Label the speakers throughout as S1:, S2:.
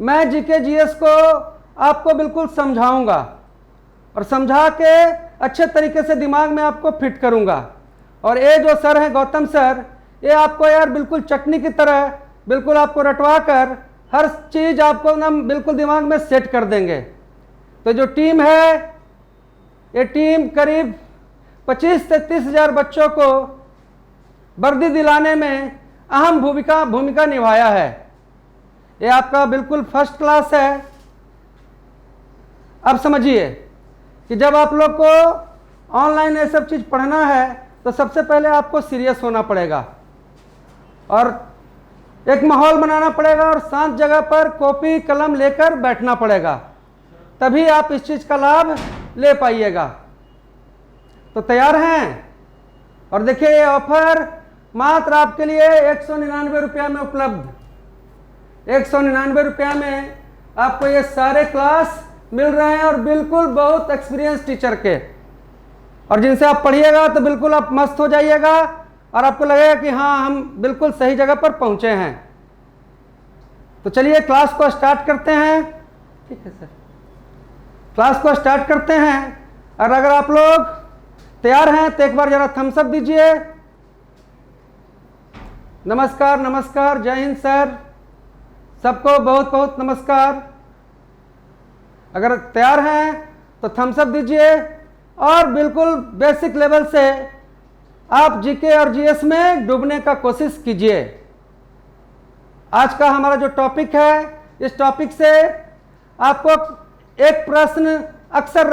S1: मैं GK GS को आपको बिल्कुल समझाऊंगा और समझा के अच्छे तरीके से दिमाग में आपको फिट करूंगा। और ये जो सर हैं गौतम सर, ये आपको यार बिल्कुल चटनी की तरह बिल्कुल आपको रटवा कर हर चीज़ आपको ना बिल्कुल दिमाग में सेट कर देंगे। तो जो टीम है, ये टीम करीब 25 से 30 हज़ार बच्चों को वर्दी दिलाने में अहम भूमिका निभाया है। ये आपका बिल्कुल फर्स्ट क्लास है। अब समझिए कि जब आप लोग को ऑनलाइन ये सब चीज़ पढ़ना है तो सबसे पहले आपको सीरियस होना पड़ेगा और एक माहौल बनाना पड़ेगा और शांत जगह पर कॉपी कलम लेकर बैठना पड़ेगा, तभी आप इस चीज़ का लाभ ले पाइएगा। तो तैयार हैं? और देखिए ये ऑफर मात्र आपके लिए 199 रुपया में उपलब्ध। 199 रुपया में आपको ये सारे क्लास मिल रहे हैं और बिल्कुल बहुत एक्सपीरियंस टीचर के, और जिनसे आप पढ़िएगा तो बिल्कुल आप मस्त हो जाइएगा और आपको लगेगा कि हाँ हम बिल्कुल सही जगह पर पहुंचे हैं। तो चलिए क्लास को स्टार्ट करते हैं। ठीक है सर, क्लास को स्टार्ट करते हैं। और अगर आप लोग तैयार हैं तो एक बार जरा थम्स अप दीजिए। नमस्कार नमस्कार, जय हिंद सर, सबको बहुत बहुत नमस्कार। अगर तैयार हैं तो थम्स अप दीजिए और बिल्कुल बेसिक लेवल से आप जीके और जीएस में डूबने का कोशिश कीजिए। आज का हमारा जो टॉपिक है, इस टॉपिक से आपको एक प्रश्न अक्सर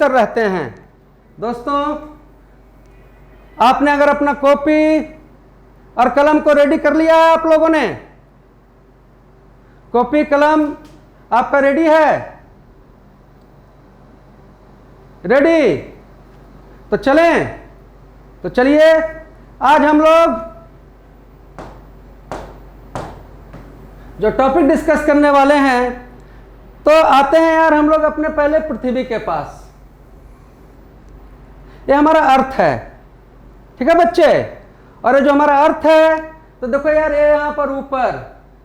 S1: रहते हैं। दोस्तों, आपने अगर अपना कॉपी और कलम को रेडी कर लिया है, आप लोगों ने कॉपी कलम आपका रेडी है? रेडी? तो चलें। तो चलिए आज हम लोग जो टॉपिक डिस्कस करने वाले हैं, तो आते हैं यार हम लोग अपने पहले पृथ्वी के पास। ये हमारा अर्थ है, ठीक है बच्चे? और ये जो हमारा अर्थ है, तो देखो यार ये यहाँ पर ऊपर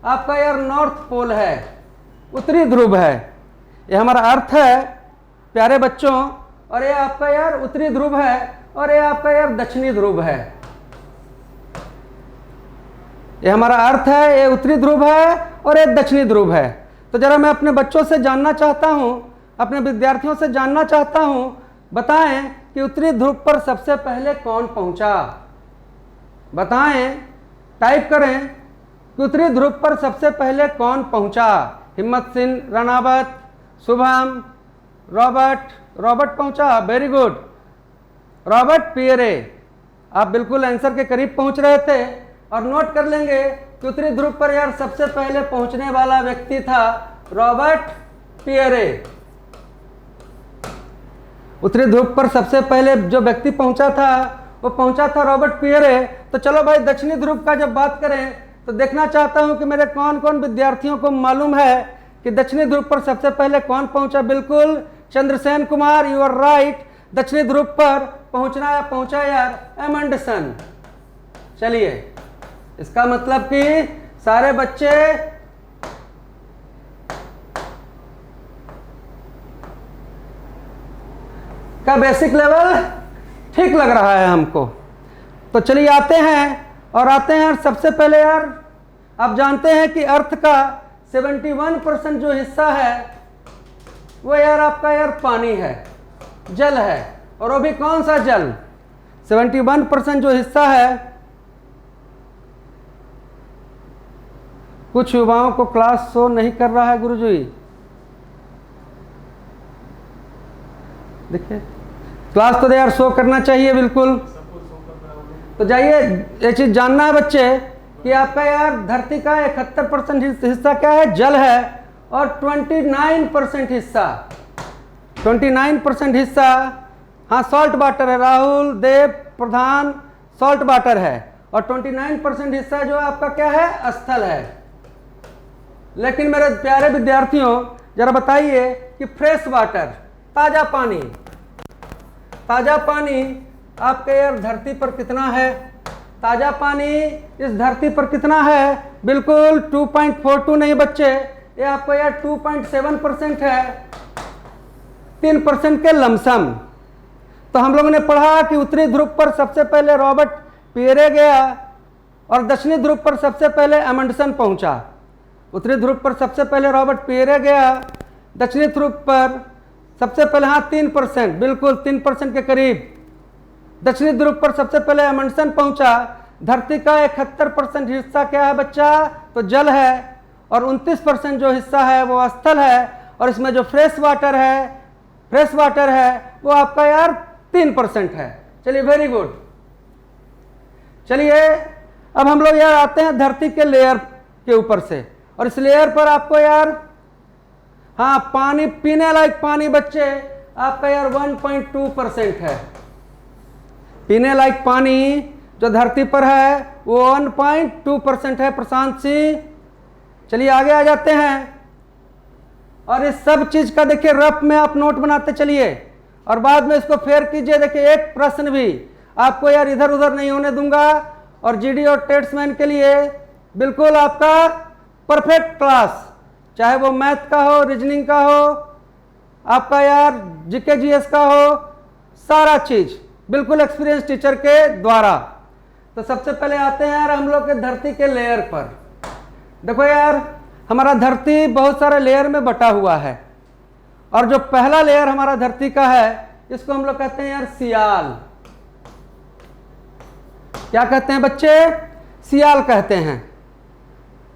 S1: आपका यार नॉर्थ पोल है, उत्तरी ध्रुव है। ये हमारा अर्थ है प्यारे बच्चों, और ये आपका यार उत्तरी ध्रुव है और ये आपका यार दक्षिणी ध्रुव है। ये हमारा अर्थ है, ये उत्तरी ध्रुव है और ये दक्षिणी ध्रुव है। तो जरा मैं अपने बच्चों से जानना चाहता हूं, अपने विद्यार्थियों से जानना चाहता हूं, बताएं कि उत्तरी ध्रुव पर सबसे पहले कौन पहुंचा? बताएं, टाइप करें कि उत्तरी ध्रुव पर सबसे पहले कौन पहुंचा? हिम्मत सिंह रनावत, शुभम, रॉबर्ट पहुंचा, वेरी गुड। रॉबर्ट पियरे, आप बिल्कुल आंसर के करीब पहुंच रहे थे। और नोट कर लेंगे कि उत्तरी ध्रुव पर यार सबसे पहले पहुंचने वाला व्यक्ति था रॉबर्ट पियरे। उत्तरी ध्रुव पर सबसे पहले जो व्यक्ति पहुंचा था वो पहुंचा था रॉबर्ट पियरे। तो चलो भाई दक्षिणी ध्रुव का जब बात करें तो देखना चाहता हूं कि मेरे कौन कौन विद्यार्थियों को मालूम है कि दक्षिणी ध्रुव पर सबसे पहले कौन पहुंचा। बिल्कुल Chandrasen Kumar, you are right. दक्षिणी ध्रुव पर पहुंचा यार एमंडसन। चलिए, इसका मतलब कि सारे बच्चे का बेसिक लेवल ठीक लग रहा है हमको। तो चलिए आते हैं सबसे पहले यार आप जानते हैं कि अर्थ का 71% जो हिस्सा है वो यार आपका यार पानी है, जल है। और वो भी कौन सा जल? 71% जो हिस्सा है। कुछ युवाओं को क्लास शो नहीं कर रहा है गुरुजी, देखिए क्लास तो यार शो करना चाहिए बिल्कुल। तो जाइए, ये चीज जानना है बच्चे कि आपका यार धरती का 71% हिस्सा क्या है? जल है। और 29% हिस्सा हाँ सॉल्ट वाटर है। राहुल देव प्रधान, सॉल्ट वाटर है। और 29% हिस्सा जो आपका क्या है? स्थल है। लेकिन मेरे प्यारे विद्यार्थियों जरा बताइए कि फ्रेश वाटर, ताजा पानी आपके यार धरती पर कितना है? ताज़ा पानी इस धरती पर कितना है? बिल्कुल 2.42 नहीं बच्चे, ये आपको यार 2.7% है, 3% के लमसम। तो हम लोगों ने पढ़ा कि उत्तरी ध्रुव पर सबसे पहले रॉबर्ट पियरे गया और दक्षिणी ध्रुव पर सबसे पहले एमंडसन पहुंचा। उत्तरी ध्रुव पर सबसे पहले रॉबर्ट पियरे गया, दक्षिणी ध्रुव पर सबसे पहले, हाँ 3%, बिल्कुल 3% के करीब। दक्षिणी ध्रुव पर सबसे पहले एमंडसन पहुंचा। धरती का 71% हिस्सा क्या है बच्चा? तो जल है, और 29% जो हिस्सा है वो स्थल है, और इसमें जो फ्रेश वाटर है वो आपका यार 3% है। चलिए वेरी गुड। चलिए अब हम लोग यार आते हैं धरती के लेयर के ऊपर से, और इस लेयर पर आपको यार, हाँ पानी, पीने लायक पानी बच्चे आपका यार 1.2% है। पीने लायक पानी जो धरती पर है वो 1.2% है प्रशांत सिंह। चलिए आगे आ जाते हैं, और इस सब चीज का देखिए रफ में आप नोट बनाते चलिए, और बाद में इसको फेयर कीजिए। देखिए एक प्रश्न भी आपको यार इधर उधर नहीं होने दूंगा, और जीडी और टेट्समैन के लिए बिल्कुल आपका परफेक्ट क्लास, चाहे वो मैथ का हो, रीजनिंग का हो, आपका यार जीके जीएस का हो, सारा चीज बिल्कुल एक्सपीरियंस टीचर के द्वारा। तो सबसे पहले आते हैं यार हम लोग के धरती के लेयर पर। देखो यार हमारा धरती बहुत सारे लेयर में बटा हुआ है, और जो पहला लेयर हमारा धरती का है इसको हम लोग कहते हैं यार सियाल। क्या कहते हैं बच्चे? सियाल कहते हैं,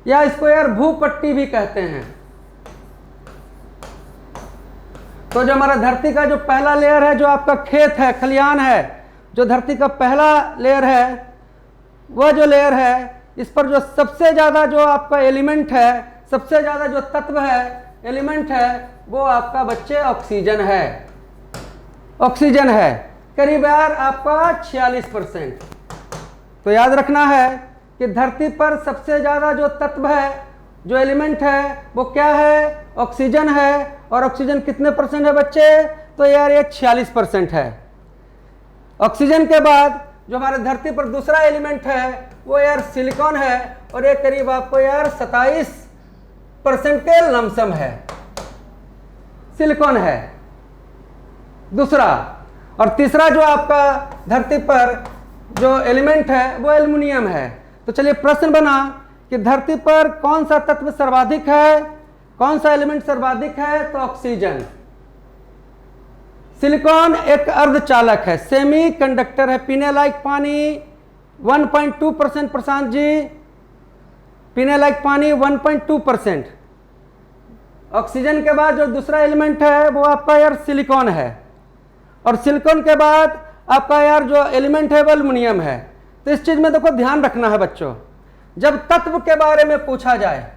S1: या इसको यार भूपट्टी भी कहते हैं। तो जो हमारा धरती का जो पहला लेयर है, जो आपका खेत है, खलियान है, जो धरती का पहला लेयर है, वह जो लेयर है, इस पर जो सबसे ज़्यादा जो आपका एलिमेंट है, सबसे ज़्यादा जो तत्व है, एलिमेंट है, वो आपका बच्चे ऑक्सीजन है। ऑक्सीजन है करीब यार आपका 46%। तो याद रखना है कि धरती पर सबसे ज़्यादा जो तत्व है, जो एलिमेंट है, वो क्या है? ऑक्सीजन है। और ऑक्सीजन कितने परसेंट है बच्चे? तो यार ये 46% है। ऑक्सीजन के बाद जो हमारे धरती पर दूसरा एलिमेंट है वो यार सिलिकॉन है, और ये करीब आपको यार 27% के लमसम है, सिलिकॉन है दूसरा। और तीसरा जो आपका धरती पर जो एलिमेंट है वो एल्युमिनियम है। तो चलिए प्रश्न बना कि धरती पर कौन सा तत्व सर्वाधिक है, कौन सा एलिमेंट सर्वाधिक है? तो ऑक्सीजन। सिलिकॉन एक अर्धचालक है, सेमी कंडक्टर है। पीने लायक पानी 1.2% प्रशांत जी, पीने लायक पानी 1.2%। ऑक्सीजन के बाद जो दूसरा एलिमेंट है वो आपका यार सिलिकॉन है, और सिलिकॉन के बाद आपका यार जो एलिमेंट है वो एल्युमिनियम है। तो इस चीज में देखो ध्यान रखना है बच्चों, जब तत्व के बारे में पूछा जाए,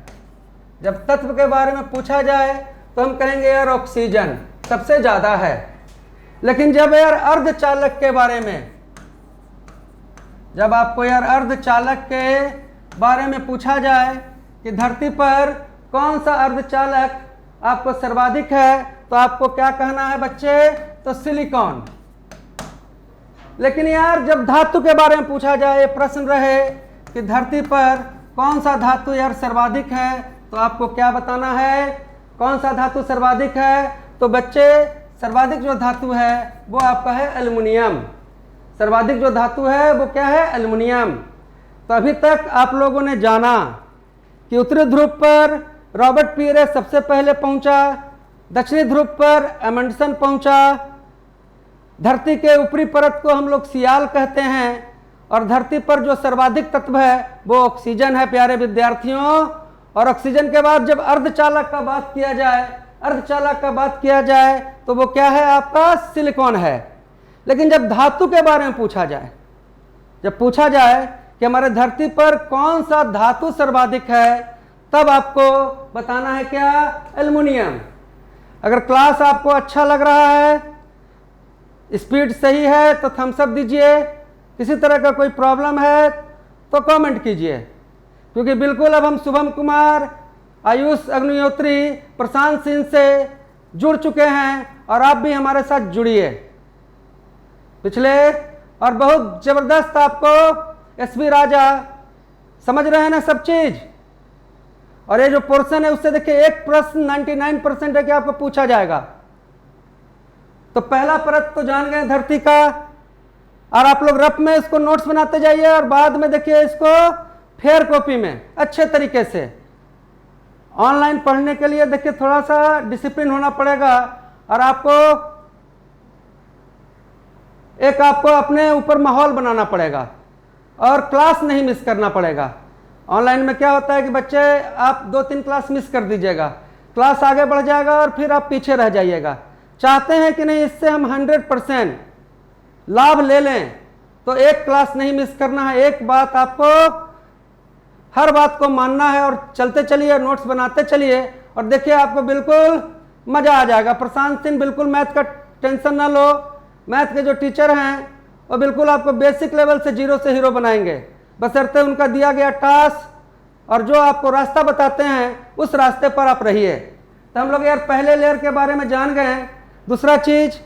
S1: जब तत्व के बारे में पूछा जाए तो हम कहेंगे यार ऑक्सीजन सबसे ज्यादा है। लेकिन जब यार अर्धचालक के बारे में, जब आपको यार अर्धचालक के बारे में पूछा जाए कि धरती पर कौन सा अर्धचालक आपको सर्वाधिक है, तो आपको क्या कहना है बच्चे? तो सिलिकॉन। लेकिन यार जब धातु के बारे में पूछा जाए, प्रश्न रहे कि धरती पर कौन सा धातु यार सर्वाधिक है, तो आपको क्या बताना है? कौन सा धातु सर्वाधिक है? तो बच्चे सर्वाधिक जो धातु है वो आपका है एल्युमिनियम। सर्वाधिक जो धातु है वो क्या है? एल्युमिनियम। तो अभी तक आप लोगों ने जाना कि उत्तरी ध्रुव पर रॉबर्ट पियरे सबसे पहले पहुंचा, दक्षिणी ध्रुव पर एमंडसन पहुंचा, धरती के ऊपरी परत को हम लोग सियाल कहते हैं, और धरती पर जो सर्वाधिक तत्व है वो ऑक्सीजन है प्यारे विद्यार्थियों। और ऑक्सीजन के बाद जब अर्धचालक का बात किया जाए, अर्धचालक का बात किया जाए तो वो क्या है? आपका सिलिकॉन है। लेकिन जब धातु के बारे में पूछा जाए, जब पूछा जाए कि हमारे धरती पर कौन सा धातु सर्वाधिक है, तब आपको बताना है क्या? एल्युमिनियम। अगर क्लास आपको अच्छा लग रहा है, स्पीड सही है तो थम्स अप दीजिए, किसी तरह का कोई प्रॉब्लम है तो कमेंट कीजिए, क्योंकि बिल्कुल अब हम शुभम कुमार, आयुष अग्निहोत्री, प्रशांत सिंह से जुड़ चुके हैं, और आप भी हमारे साथ जुड़िए। पिछले और बहुत ज़बरदस्त आपको एसबी राजा, समझ रहे हैं ना सब चीज। और ये जो पोर्शन है उससे देखिए एक प्रश्न 99% है कि आपको पूछा जाएगा। तो पहला परत तो जान गए धरती का, और आप लोग रफ में इसको नोट्स बनाते जाइए और बाद में देखिए इसको फेयर कॉपी में अच्छे तरीके से। ऑनलाइन पढ़ने के लिए देखिए थोड़ा सा डिसिप्लिन होना पड़ेगा, और आपको अपने ऊपर माहौल बनाना पड़ेगा, और क्लास नहीं मिस करना पड़ेगा। ऑनलाइन में क्या होता है कि बच्चे आप 2-3 क्लास मिस कर दीजिएगा, क्लास आगे बढ़ जाएगा और फिर आप पीछे रह जाइएगा। चाहते हैं कि नहीं इससे हम 100% लाभ ले लें, तो एक क्लास नहीं मिस करना है। एक बात आपको हर बात को मानना है और चलते चलिए, नोट्स बनाते चलिए, और देखिए आपको बिल्कुल मजा आ जाएगा। प्रशांत सिंह, बिल्कुल मैथ का टेंशन ना लो, मैथ के जो टीचर हैं वो बिल्कुल आपको बेसिक लेवल से 0 से हीरो बनाएंगे, बशर्ते उनका दिया गया टास्क और जो आपको रास्ता बताते हैं उस रास्ते पर आप रहिए। तो हम लोग यार पहले लेयर के बारे में जान गए। दूसरा चीज,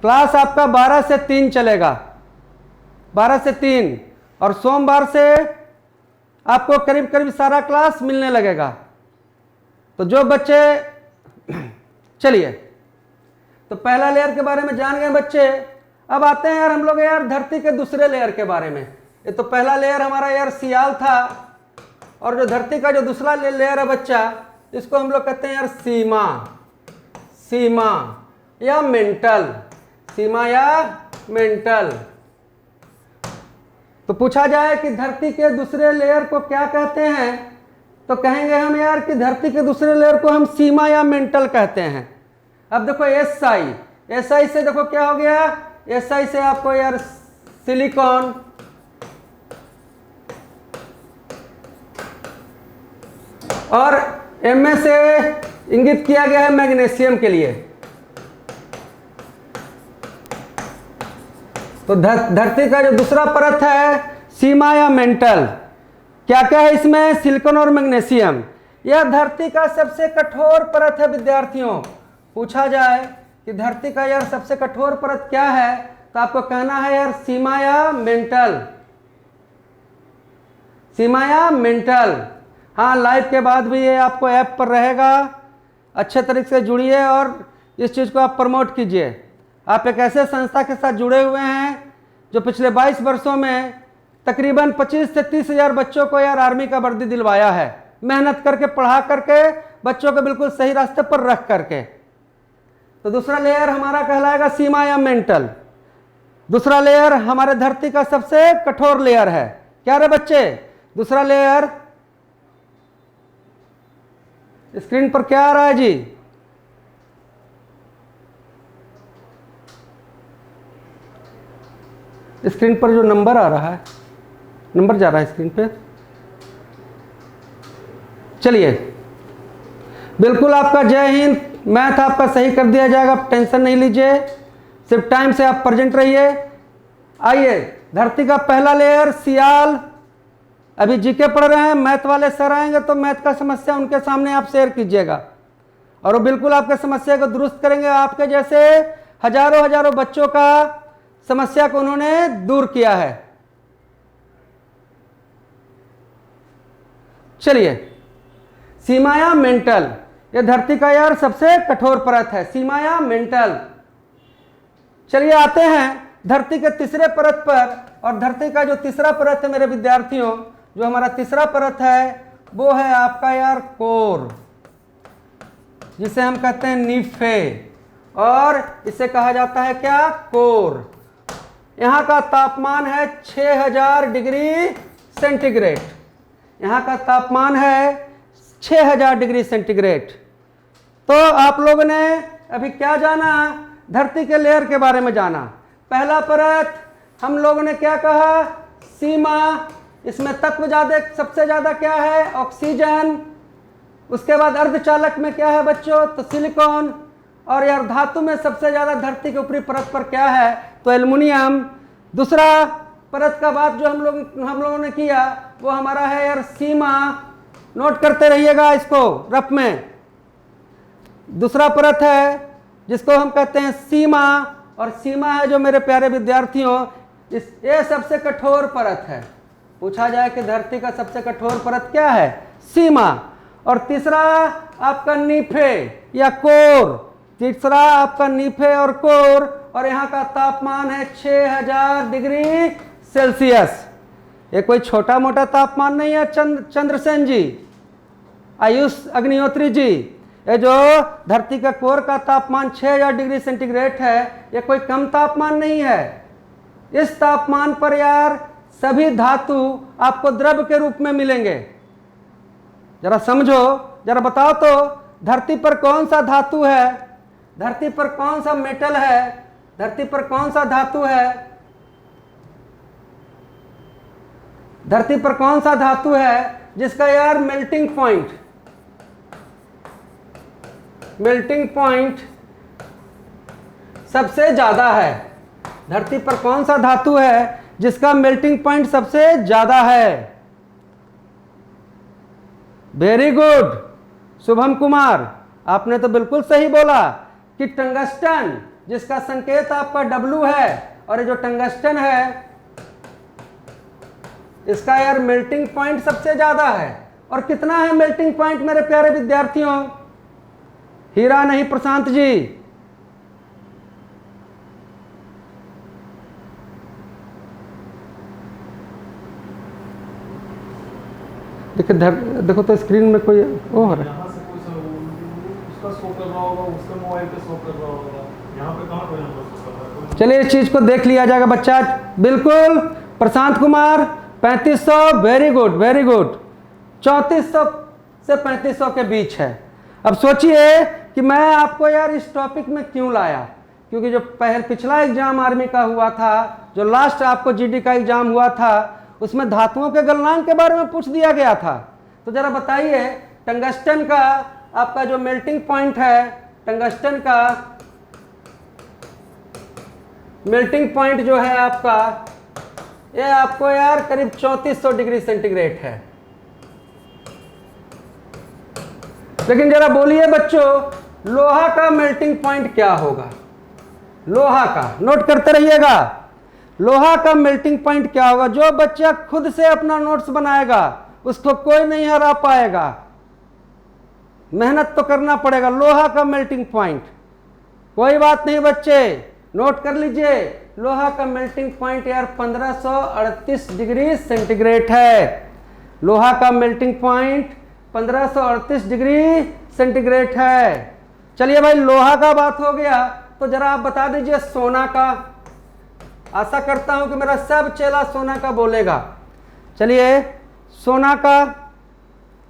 S1: क्लास आपका 12 से 3 चलेगा, 12 से 3, और सोमवार से आपको करीब करीब सारा क्लास मिलने लगेगा। तो जो बच्चे चलिए, तो पहला लेयर के बारे में जान गए बच्चे। अब आते हैं यार हम लोग यार धरती के दूसरे लेयर के बारे में। ये तो पहला लेयर हमारा यार सियाल था, और जो धरती का जो दूसरा लेयर है बच्चा, इसको हम लोग कहते हैं यार सीमा, सीमा या मेंटल, सीमा या मेंटल। तो पूछा जाए कि धरती के दूसरे लेयर को क्या कहते हैं, तो कहेंगे हम यार कि धरती के दूसरे लेयर को हम सीमा या मेंटल कहते हैं। अब देखो एसआई, एसआई से देखो क्या हो गया, एसआई से आपको यार सिलिकॉन, और एमए से इंगित किया गया है मैग्नीशियम के लिए। तो धरती का जो दूसरा परत है सीमा या मेंटल, क्या क्या है इसमें, सिलिकॉन और मैग्नीशियम। यह धरती का सबसे कठोर परत है विद्यार्थियों। पूछा जाए कि धरती का यार सबसे कठोर परत क्या है, तो आपको कहना है यार सीमा या मेंटल, सीमा या मेंटल। हाँ, लाइव के बाद भी ये आपको ऐप पर रहेगा, अच्छे तरीके से जुड़िए और इस चीज़ को आप प्रमोट कीजिए। आप एक ऐसे संस्था के साथ जुड़े हुए हैं जो पिछले 22 वर्षों में तकरीबन 25 से 30 हज़ार बच्चों को यार आर्मी का वर्दी दिलवाया है, मेहनत करके, पढ़ा करके, बच्चों को बिल्कुल सही रास्ते पर रख करके। तो दूसरा लेयर हमारा कहलाएगा सीमा या मेंटल। दूसरा लेयर हमारे धरती का सबसे कठोर लेयर है। क्या रे बच्चे, दूसरा लेयर स्क्रीन पर क्या आ रहा है जी, स्क्रीन पर जो नंबर आ रहा है, नंबर जा रहा है स्क्रीन पे। चलिए, बिल्कुल आपका जय हिंद, मैथ आपका सही कर दिया जाएगा, आप टेंशन नहीं लीजिए, सिर्फ टाइम से आप प्रेजेंट रहिए। आइए, धरती का पहला लेयर सियाल। अभी जीके पढ़ रहे हैं, मैथ वाले सर आएंगे तो मैथ का समस्या उनके सामने आप शेयर कीजिएगा, और वो बिल्कुल आपके समस्या को दुरुस्त करेंगे। आपके जैसे हजारों हजारों बच्चों का समस्या को उन्होंने दूर किया है। चलिए, सीमा या मेंटल, ये धरती का यार सबसे कठोर परत है, सीमा या मेंटल। चलिए आते हैं धरती के तीसरे परत पर, और धरती का जो तीसरा परत है मेरे विद्यार्थियों, जो हमारा तीसरा परत है वो है आपका यार कोर, जिसे हम कहते हैं नीफे, और इसे कहा जाता है क्या, कोर। यहाँ का तापमान है 6000 डिग्री सेंटीग्रेड, यहाँ का तापमान है 6000 डिग्री सेंटीग्रेड। तो आप लोगों ने अभी क्या जाना, धरती के लेयर के बारे में जाना। पहला परत हम लोगों ने क्या कहा, सीमा, इसमें तत्व ज्यादा, सबसे ज्यादा क्या है, ऑक्सीजन। उसके बाद अर्धचालक में क्या है बच्चों, तो सिलिकॉन। और यार धातु में सबसे ज्यादा धरती के ऊपरी परत पर क्या है, तो एल्युमिनियम। दूसरा परत का बात जो हम लोगों ने किया वो हमारा है यार सीमा, नोट करते रहिएगा इसको रफ में। दूसरा परत है जिसको हम कहते हैं सीमा, और सीमा है जो मेरे प्यारे विद्यार्थियों ये सबसे कठोर परत है। पूछा जाए कि धरती का सबसे कठोर परत क्या है? सीमा। और तीसरा आपका नीफे या कोर। तीसरा आपका नीफे और कोर, और यहाँ का तापमान है 6000 डिग्री सेल्सियस। ये कोई छोटा मोटा तापमान नहीं है चंद्रसेन जी, आयुष अग्निहोत्री जी। ये जो धरती का कोर का तापमान 6000 डिग्री सेंटीग्रेड है, ये कोई कम तापमान नहीं है। इस तापमान पर यार सभी धातु आपको द्रव के रूप में मिलेंगे। जरा समझो, जरा बताओ तो, धरती पर कौन सा धातु है? धरती पर कौन सा मेटल है? धरती पर कौन सा धातु है? धरती पर कौन सा धातु है जिसका यार मेल्टिंग पॉइंट सबसे ज्यादा है? धरती पर कौन सा धातु है जिसका मेल्टिंग पॉइंट सबसे ज्यादा है? वेरी गुड शुभम कुमार, आपने तो बिल्कुल सही बोला कि टंगस्टन, जिसका संकेत आपका W है, और ये जो टंगस्टन है इसका यार मेल्टिंग पॉइंट सबसे ज्यादा है। और कितना है मेल्टिंग पॉइंट मेरे प्यारे विद्यार्थियों? हीरा नहीं प्रशांत जी, देखो तो स्क्रीन में कोई वो हो रहा है। चलिए इस चीज को देख लिया जाएगा बच्चा। बिल्कुल Prashant Kumar 3500, very good very good. 3400 से 3500 के बीच है। अब सोचिए कि मैं आपको यार इस टॉपिक में क्यों लाया, क्योंकि जो पिछला एग्जाम आर्मी का हुआ था, जो लास्ट आपको जीडी का एग्जाम हुआ था, उसमें धातुओं के गलनांक के बारे में पूछ दिया गया था। तो जरा बताइए टंगस्टन का आपका जो मेल्टिंग पॉइंट है, टंगस्टन का मेल्टिंग पॉइंट जो है आपका, ये आपको यार करीब 3400 डिग्री सेंटीग्रेड है। लेकिन जरा बोलिए बच्चों, लोहा का मेल्टिंग पॉइंट क्या होगा? लोहा का नोट करते रहिएगा, लोहा का मेल्टिंग पॉइंट क्या होगा? जो बच्चा खुद से अपना नोट्स बनाएगा उसको कोई नहीं हरा पाएगा, मेहनत तो करना पड़ेगा। लोहा का मेल्टिंग पॉइंट, कोई बात नहीं बच्चे, नोट कर लीजिए, लोहा का मेल्टिंग पॉइंट यार 1538 डिग्री सेंटीग्रेड है। लोहा का मेल्टिंग पॉइंट 1538 डिग्री सेंटीग्रेड है। चलिए भाई, लोहा का बात हो गया, तो जरा आप बता दीजिए सोना का। आशा करता हूं कि मेरा सब चेला सोना का बोलेगा। चलिए सोना का,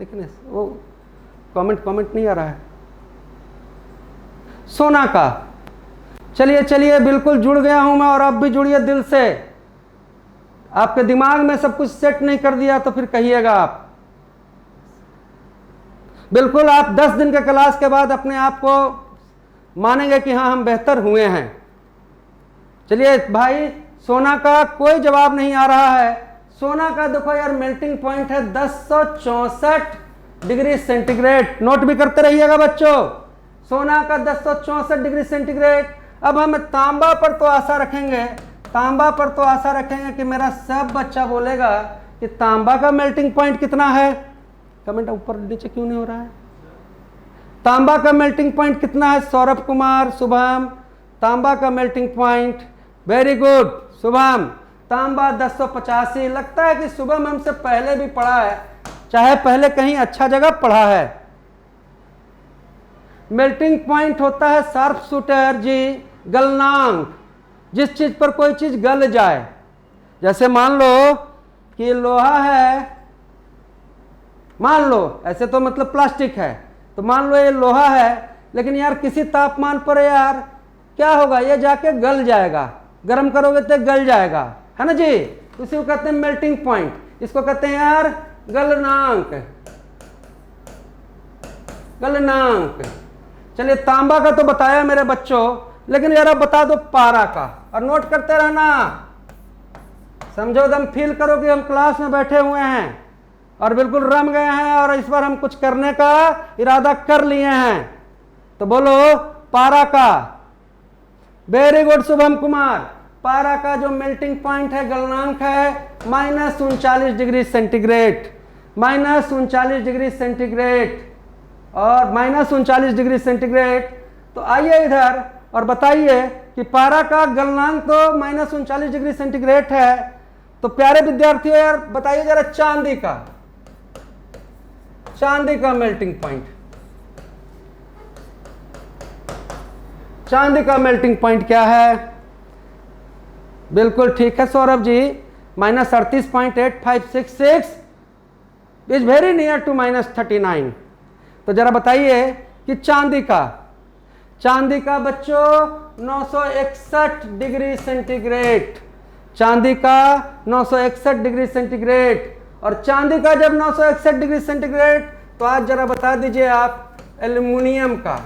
S1: लेकिन वो कमेंट नहीं आ रहा है। सोना का, चलिए चलिए, बिल्कुल जुड़ गया हूं मैं, और आप भी जुड़िए दिल से। आपके दिमाग में सब कुछ सेट नहीं कर दिया तो फिर कहिएगा आप। बिल्कुल आप 10 दिन के क्लास के बाद अपने आप को मानेंगे कि हाँ हम बेहतर हुए हैं। चलिए भाई, सोना का कोई जवाब नहीं आ रहा है। सोना का देखो यार मेल्टिंग पॉइंट है 1064 डिग्री सेंटीग्रेड। नोट भी करते रहिएगा बच्चों, सोना का 1064 डिग्री सेंटीग्रेड। अब हम तांबा पर तो आशा रखेंगे, तांबा पर तो आशा रखेंगे कि मेरा सब बच्चा बोलेगा कि तांबा का मेल्टिंग पॉइंट कितना है। कमेंट ऊपर नीचे क्यों नहीं हो रहा है? तांबा का मेल्टिंग पॉइंट कितना है? सौरभ कुमार, शुभम, तांबा का melting point, very good Shubham. तांबा 1085। लगता है कि शुभम हमसे पहले भी पढ़ा है, चाहे पहले कहीं अच्छा जगह पढ़ा है। मेल्टिंग पॉइंट होता है शार्प शूटर जी, गलनांक, जिस चीज पर कोई चीज गल जाए। जैसे मान लो कि लोहा है, मान लो ऐसे तो मतलब प्लास्टिक है, तो मान लो ये लोहा है, लेकिन यार किसी तापमान पर यार क्या होगा, ये जाके गल जाएगा। गर्म करोगे तो गल जाएगा, है ना जी। उसी को कहते हैं मेल्टिंग पॉइंट, इसको कहते हैं यार गलनांक, गलनांक। चलिए तांबा का तो बताया मेरे बच्चों, लेकिन यार अब बता दो पारा का, और नोट करते रहना। समझो, दम फील करो कि हम क्लास में बैठे हुए हैं और बिल्कुल रम गए हैं, और इस बार हम कुछ करने का इरादा कर लिए हैं। तो बोलो पारा का। वेरी गुड शुभम कुमार, पारा का जो मेल्टिंग पॉइंट है, गलनांक है -39 डिग्री सेंटीग्रेड, -39 डिग्री सेंटीग्रेड और -39 डिग्री सेंटीग्रेड। तो आइए इधर और बताइए कि पारा का गलनांक तो -39 डिग्री सेंटीग्रेड है। तो प्यारे विद्यार्थियों यार बताइए जरा चांदी का मेल्टिंग पॉइंट, चांदी का मेल्टिंग पॉइंट क्या है? बिल्कुल ठीक है Saurabh ji, -38.8566 is very near to -39। तो जरा बताइए कि चांदी का बच्चों 961 डिग्री सेंटीग्रेड, चांदी का 961 डिग्री सेंटीग्रेड। और चांदी का जब 961 डिग्री सेंटीग्रेड, तो आज जरा बता दीजिए आप एल्युमिनियम का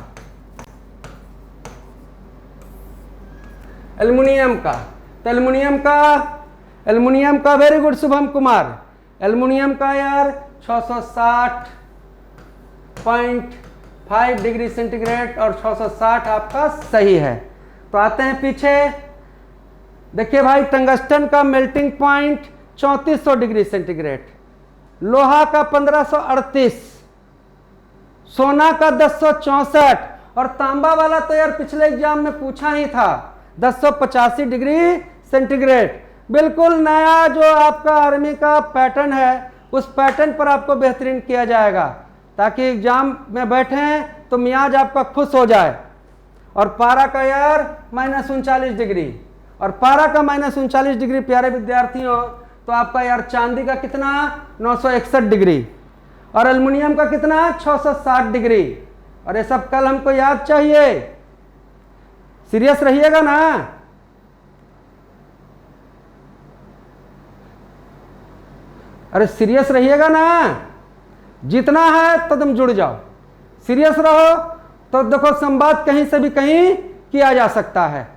S1: तो एल्युमिनियम का very good Shubham Kumar, aluminium का यार 660.5 डिग्री सेंटीग्रेड और 660 आपका सही है। तो आते हैं पीछे, देखिए भाई टंगस्टन का मेल्टिंग पॉइंट 3400 डिग्री सेंटीग्रेड, लोहा का 1538, सोना का 1064 और तांबा वाला तो यार पिछले एग्जाम में पूछा ही था 1085 डिग्री सेंटीग्रेड। बिल्कुल नया जो आपका आर्मी का पैटर्न है, उस पैटर्न पर आपको बेहतरीन किया जाएगा ताकि एग्जाम में बैठें तो मियाज आपका खुश हो जाए। और पारा का यार -39 डिग्री, और पारा का -39 डिग्री प्यारे विद्यार्थियों, तो आपका यार चांदी का कितना 961 डिग्री और एल्युमिनियम का कितना 660 डिग्री। और ये सब कल हमको याद चाहिए, सीरियस रहिएगा ना। अरे सीरियस रहिएगा ना, जीतना है तो तुम जुड़ जाओ, सीरियस रहो तो देखो संवाद कहीं से भी कहीं किया जा सकता है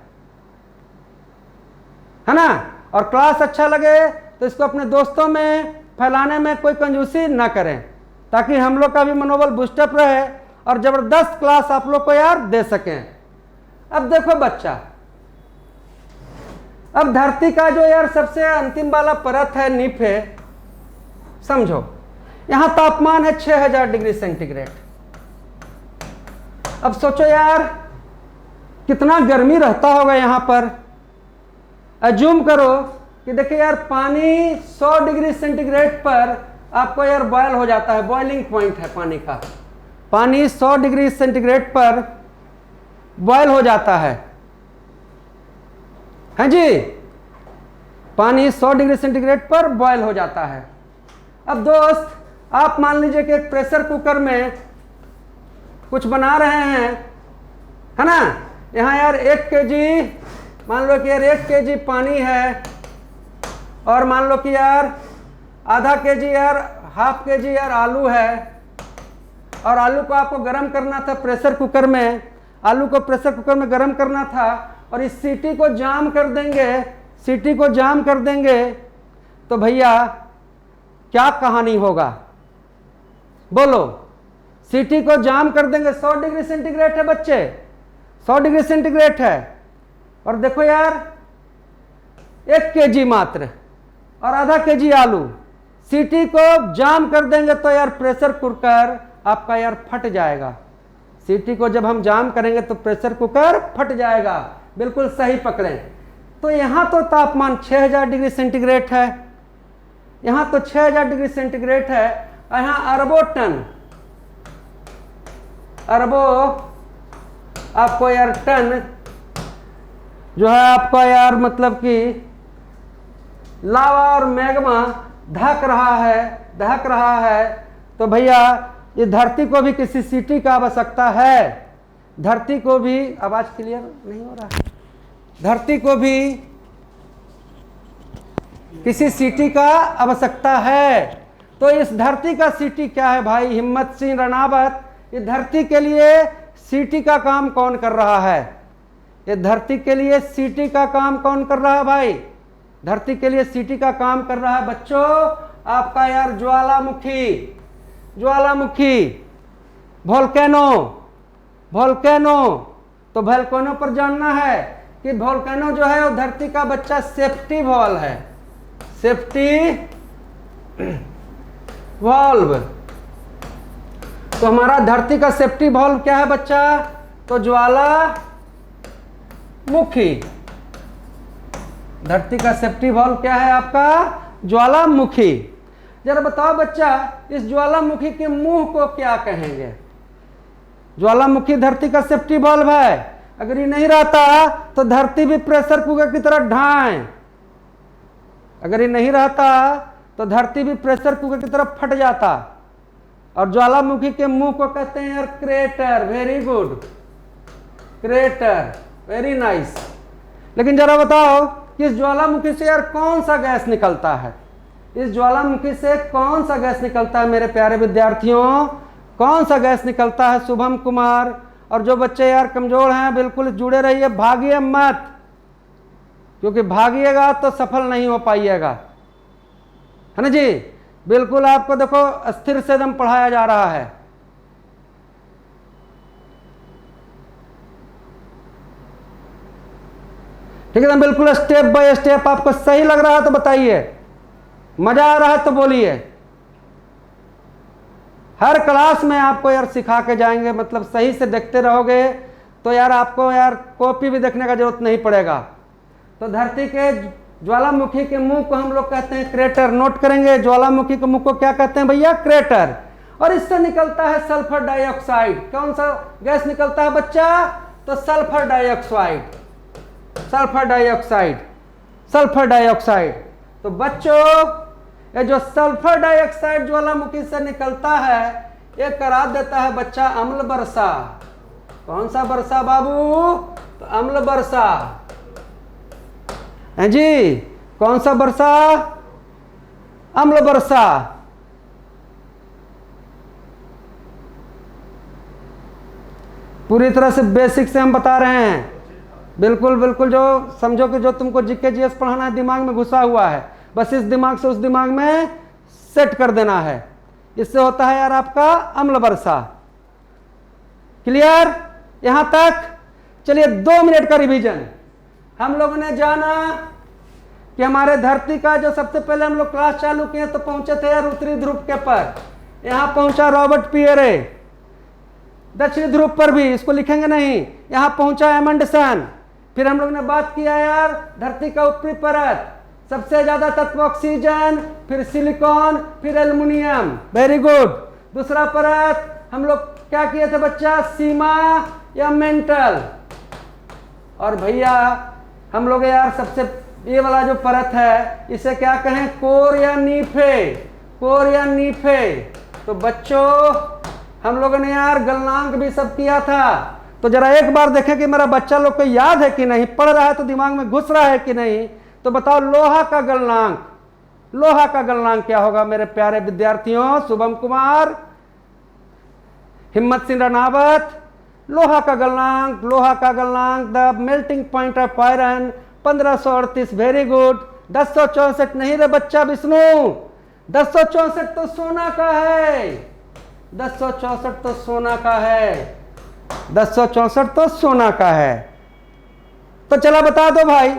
S1: ना। और क्लास अच्छा लगे तो इसको अपने दोस्तों में फैलाने में कोई कंजूसी ना करें ताकि हम लोग का भी मनोबल बूस्टअप रहे और जबरदस्त क्लास आप लोग को यार दे सकें। अब देखो बच्चा, अब धरती का जो यार सबसे अंतिम वाला परत है, नीफ है, समझो यहां तापमान है 6000 डिग्री सेंटीग्रेड। अब सोचो यार कितना गर्मी रहता होगा यहां पर। अज्यूम करो कि देखिए यार पानी 100 डिग्री सेंटीग्रेड पर आपको यार बॉयल हो जाता है, बॉइलिंग पॉइंट है पानी का, पानी 100 डिग्री सेंटीग्रेड पर बॉयल हो जाता है जी, पानी 100 डिग्री सेंटीग्रेड पर बॉयल हो जाता है। अब दोस्त आप मान लीजिए कि एक प्रेशर कुकर में कुछ बना रहे हैं, है ना। यहाँ यार 1 केजी, मान लो कि यार 1 केजी पानी है और मान लो कि यार आधा केजी यार, हाफ केजी यार आलू है और आलू को आपको गर्म करना था प्रेशर कुकर में, आलू को प्रेशर कुकर में गर्म करना था और इस सीटी को जाम कर देंगे, तो भैया क्या कहानी होगा बोलो। सीटी को जाम कर देंगे, 100 डिग्री सेंटीग्रेड है बच्चे, 100 डिग्री सेंटीग्रेड है। और देखो यार 1 केजी मात्र और आधा केजी आलू, सीटी को जाम कर देंगे तो यार प्रेशर कुकर आपका यार फट जाएगा। सीटी को जब हम जाम करेंगे तो प्रेशर कुकर फट जाएगा, बिल्कुल सही पकड़ें। तो यहाँ तो तापमान 6000 डिग्री सेंटीग्रेड है, यहाँ तो 6000 डिग्री सेंटीग्रेड है, यहाँ अरबों टन, अरबों आपको यार टन जो है आपका यार मतलब कि लावा और मैग्मा धक रहा है। तो भैया ये धरती को भी किसी सीटी का आवश्यकता है, धरती को भी, आवाज क्लियर नहीं हो रहा है, धरती को भी किसी सीटी का आवश्यकता है। तो इस धरती का सीटी क्या है भाई, हिम्मत सिंह रनावत, ये धरती के लिए सीटी का काम कौन कर रहा है? ये धरती के लिए सीटी का काम कौन कर रहा है भाई? धरती के लिए सीटी का काम कर रहा है बच्चों आपका यार ज्वालामुखी, वोल्केनो। तो वोल्केनो पर जानना है कि वोल्केनो जो है वो धरती का बच्चा सेफ्टी वॉल्व है, सेफ्टी वॉल्व। तो हमारा धरती का सेफ्टी वॉल्व क्या है बच्चा? तो ज्वालामुखी। धरती का सेफ्टी वॉल्व क्या है आपका? ज्वालामुखी। जरा बताओ बच्चा, इस ज्वालामुखी के मुंह को क्या कहेंगे? ज्वालामुखी धरती का सेफ्टी वॉल्व है। अगर ये नहीं रहता तो धरती भी प्रेशर कुकर की तरह ढाए। अगर ये नहीं रहता तो धरती भी प्रेशर कुकर की तरह फट जाता। और ज्वालामुखी के मुंह को कहते हैं यार crater. Very good, crater, very nice. लेकिन जरा बताओ कि इस ज्वालामुखी से यार कौन सा गैस निकलता है? इस ज्वालामुखी से कौन सा गैस निकलता है मेरे प्यारे विद्यार्थियों? कौन सा गैस निकलता है शुभम कुमार? और जो बच्चे यार कमजोर हैं बिल्कुल जुड़े रहिए, भागिए मत, क्योंकि भागिएगा तो सफल नहीं हो पाइएगा, है ना जी। बिल्कुल आपको देखो स्थिर से एकदम पढ़ाया जा रहा है। ठीक है ना, बिल्कुल स्टेप बाय स्टेप। आपको सही लग रहा है तो बताइए, मजा आ रहा है तो बोलिए। हर क्लास में आपको यार सिखा के जाएंगे, मतलब सही से देखते रहोगे तो यार आपको यार कॉपी भी देखने का जरूरत नहीं पड़ेगा। तो धरती के ज्वालामुखी के मुंह को हम लोग कहते हैं क्रेटर। नोट करेंगे, ज्वालामुखी के मुंह को क्या कहते हैं भैया? क्रेटर। और इससे निकलता है सल्फर डाइऑक्साइड। कौन सा गैस निकलता है बच्चा? तो sulphur dioxide, sulphur dioxide, sulphur dioxide. तो बच्चों ये जो सल्फर डाइऑक्साइड ज्वालामुखी से निकलता है ये करा देता है बच्चा अम्ल वर्षा। कौन सा वर्षा बाबू? तो अम्ल वर्षा है जी। कौन सा वर्षा? अम्ल वर्षा। पूरी तरह से बेसिक से हम बता रहे हैं। बिल्कुल बिल्कुल, जो समझो कि जो तुमको जीके जीएस पढ़ाना है दिमाग में घुसा हुआ है, बस इस दिमाग से उस दिमाग में सेट कर देना है। इससे होता है यार आपका अम्ल वर्षा। क्लियर यहां तक? चलिए 2 मिनट का रिवीजन। हम लोगों ने जाना कि हमारे धरती का जो सबसे पहले हम लोग क्लास चालू किए तो पहुंचे थे यार उत्तरी ध्रुव के पर। यहां पहुंचा रॉबर्ट पियरे। दक्षिणी ध्रुव पर भी, इसको लिखेंगे नहीं, यहां पहुंचा एमंडसन। फिर हम लोग ने बात किया यार धरती का ऊपरी परत, सबसे ज्यादा तत्व ऑक्सीजन, फिर सिलिकॉन, फिर एल्युमिनियम। Very good. दूसरा परत हम लोग क्या किए थे बच्चा? सीमा या मेंटल। और भैया हम लोग यार सबसे ये वाला जो परत है इसे क्या कहें? कोर या नीफे, कोर या नीफे। तो बच्चों हम लोगों ने यार गलनांक भी सब किया था। तो जरा एक बार देखें कि मेरा बच्चा लोग को याद है कि नहीं, पढ़ रहा है तो दिमाग में घुस रहा है कि नहीं। तो बताओ लोहा का गलनांक, लोहा का गलनांक क्या होगा मेरे प्यारे विद्यार्थियों? शुभम कुमार, हिम्मत सिंह रनावत। लोहा का गलनांक, लोहा का गलनांक, the melting point of iron 1538। Very good. 1064 नहीं रे बच्चा विष्णु, 1064 तो सोना का है, 1064 तो सोना का है, 1064 तो सोना का है। तो चला बता दो भाई,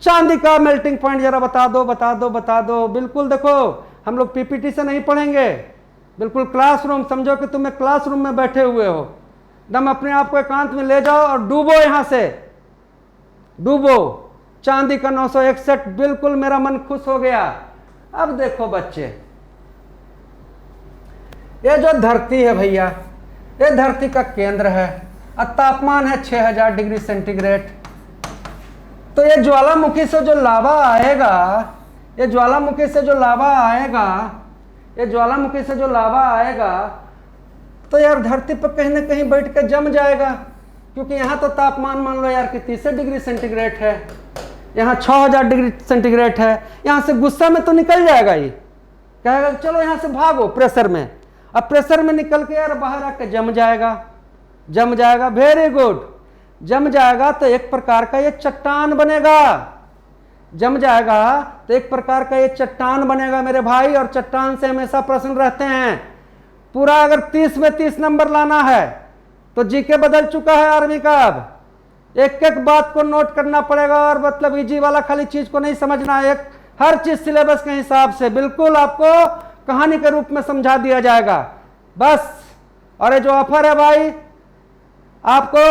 S1: चांदी का मेल्टिंग पॉइंट जरा बता दो, बता दो, बता दो। बिल्कुल देखो हम लोग पीपीटी से नहीं पढ़ेंगे, बिल्कुल क्लासरूम, समझो कि तुम्हें क्लासरूम में बैठे हुए हो, एकदम अपने आप को एकांत में ले जाओ और डूबो, यहां से डूबो। चांदी का 961, बिल्कुल मेरा मन खुश हो गया। अब देखो बच्चे, ये जो धरती है भैया, ये धरती का केंद्र है और तापमान है 6000 डिग्री सेंटीग्रेड। तो ये ज्वालामुखी से जो लावा आएगा, ये ज्वालामुखी से जो लावा आएगा, ये ज्वालामुखी से जो लावा आएगा तो यार धरती पर कहीं ना कहीं बैठ के जम जाएगा, क्योंकि यहाँ तो तापमान मान लो यार कि 30 डिग्री सेंटीग्रेड है, यहाँ 6000 डिग्री सेंटीग्रेड है। यहाँ से गुस्सा में तो निकल जाएगा, ये कहेगा चलो यहाँ से भागो प्रेशर में। अब प्रेशर में निकल के यार बाहर आके जम जाएगा, जम जाएगा। Very good. जम जाएगा तो एक प्रकार का ये चट्टान बनेगा, जम जाएगा तो एक प्रकार का ये चट्टान बनेगा मेरे भाई। और चट्टान से हमेशा प्रश्न रहते हैं। पूरा अगर 30 में 30 नंबर लाना है तो जीके बदल चुका है आर्मी का। अब एक एक बात को नोट करना पड़ेगा, और मतलब इजी वाला खाली चीज को नहीं समझना है, एक हर चीज सिलेबस के हिसाब से बिल्कुल आपको कहानी के रूप में समझा दिया जाएगा बस। और ये जो ऑफर है भाई आपको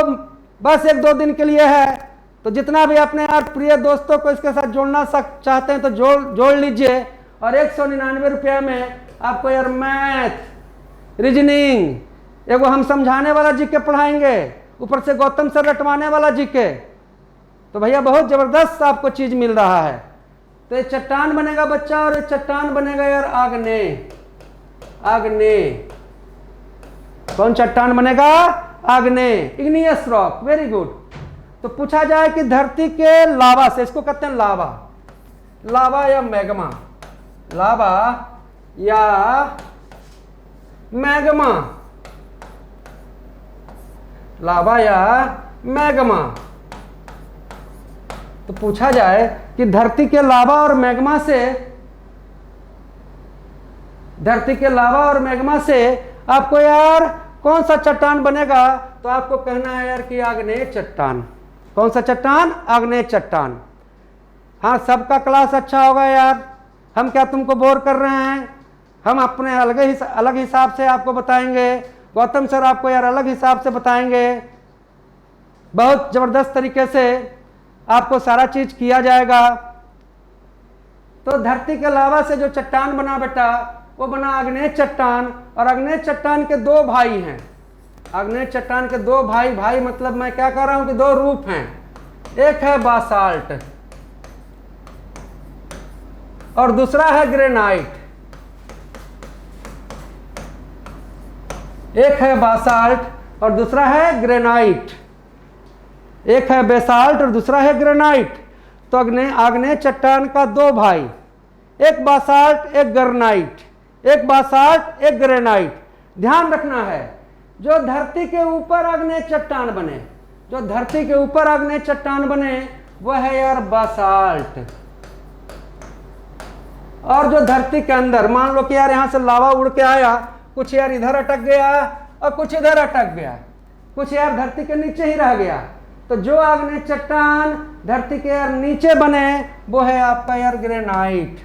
S1: बस 1-2 दिन के लिए है, तो जितना भी अपने यार प्रिय दोस्तों को इसके साथ जोड़ना चाहते हैं तो जोड़ लीजिए। और 199 रुपये में आपको यार मैथ, रीजनिंग, एगो हम समझाने वाला जीके पढ़ाएंगे, ऊपर से गौतम सर रटवाने वाला जीके। तो भैया बहुत जबरदस्त आपको चीज मिल रहा है। तो ये चट्टान बनेगा बच्चा, और ये चट्टान बनेगा यार आग्नेय। कौन चट्टान बनेगा? आग्नेय, इग्नियस रॉक। Very good. तो पूछा जाए कि धरती के लावा से, इसको कहते हैं लावा या मैग्मा, लावा या मैग्मा, लावा या मैग्मा। तो पूछा जाए कि धरती के लावा और मैग्मा से आपको यार कौन सा चट्टान बनेगा, तो आपको कहना है यार कि आग्नेय चट्टान। कौन सा चट्टान? आग्नेय चट्टान। हाँ, सबका क्लास अच्छा होगा यार, हम क्या तुमको बोर कर रहे हैं? हम अपने अलग हिसाब से आपको बताएंगे, गौतम सर आपको यार अलग हिसाब से बताएंगे। बहुत जबरदस्त तरीके से आपको सारा चीज किया जाएगा। तो धरती के लावा से जो चट्टान बना बेटा, वो बना आग्नेय चट्टान। और आग्नेय चट्टान के 2 भाई हैं। आग्नेय चट्टान के 2 भाई मतलब मैं क्या कह रहा हूं कि 2 रूप हैं। एक है बासाल्ट और दूसरा है ग्रेनाइट। एक है बासाल्ट और दूसरा है ग्रेनाइट। एक है बेसाल्ट और दूसरा है ग्रेनाइट। तो आग्नेय चट्टान का 2 भाई, एक बासाल्ट एक ग्रेनाइट, एक बासाल्ट एक ग्रेनाइट। ध्यान रखना है, जो धरती के ऊपर आग्नेय चट्टान बने, जो धरती के ऊपर आग्नेय चट्टान बने वह है यार बासाल्ट। और जो धरती के अंदर, मान लो कि यार यहां से लावा उड़ के आया, कुछ यार इधर अटक गया और कुछ इधर अटक गया, कुछ यार धरती के नीचे ही रह गया। तो जो आग्नेय चट्टान धरती के यार नीचे बने वो है आपका यार ग्रेनाइट।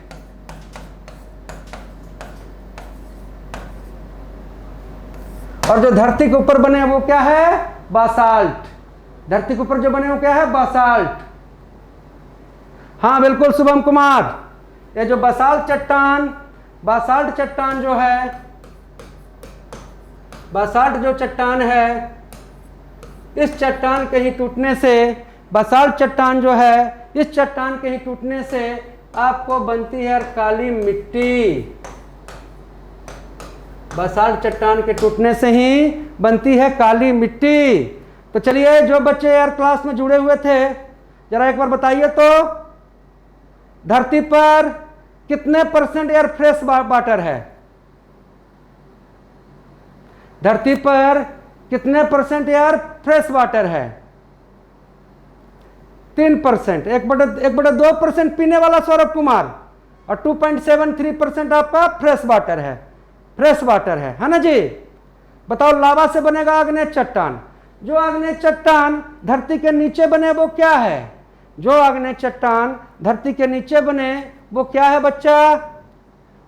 S1: और जो धरती के ऊपर बने वो क्या है? बासाल्ट। धरती के ऊपर जो बने वो क्या है? बासाल्ट। हाँ बिल्कुल शुभम कुमार, ये जो बासाल्ट चट्टान जो है, बासाल्ट जो चट्टान है, इस चट्टान के ही टूटने से, बासाल्ट चट्टान जो है, इस चट्टान के ही टूटने से आपको बनती है काली मिट्टी। बासाल्ट चट्टान के टूटने से ही बनती है काली मिट्टी। तो चलिए, जो बच्चे यार क्लास में जुड़े हुए थे जरा एक बार बताइए तो, धरती पर कितने % यार फ्रेश वाटर है? धरती पर कितने % यार फ्रेश वाटर है? 3%। 1/2% पीने वाला सौरभ कुमार, और 2.73% आपका फ्रेश वाटर है ना जी। बताओ, लावा से बनेगा आग्नेय चट्टान। जो आग्नेय चट्टान धरती के नीचे बने वो क्या है? जो आग्नेय चट्टान धरती के नीचे बने वो क्या है बच्चा?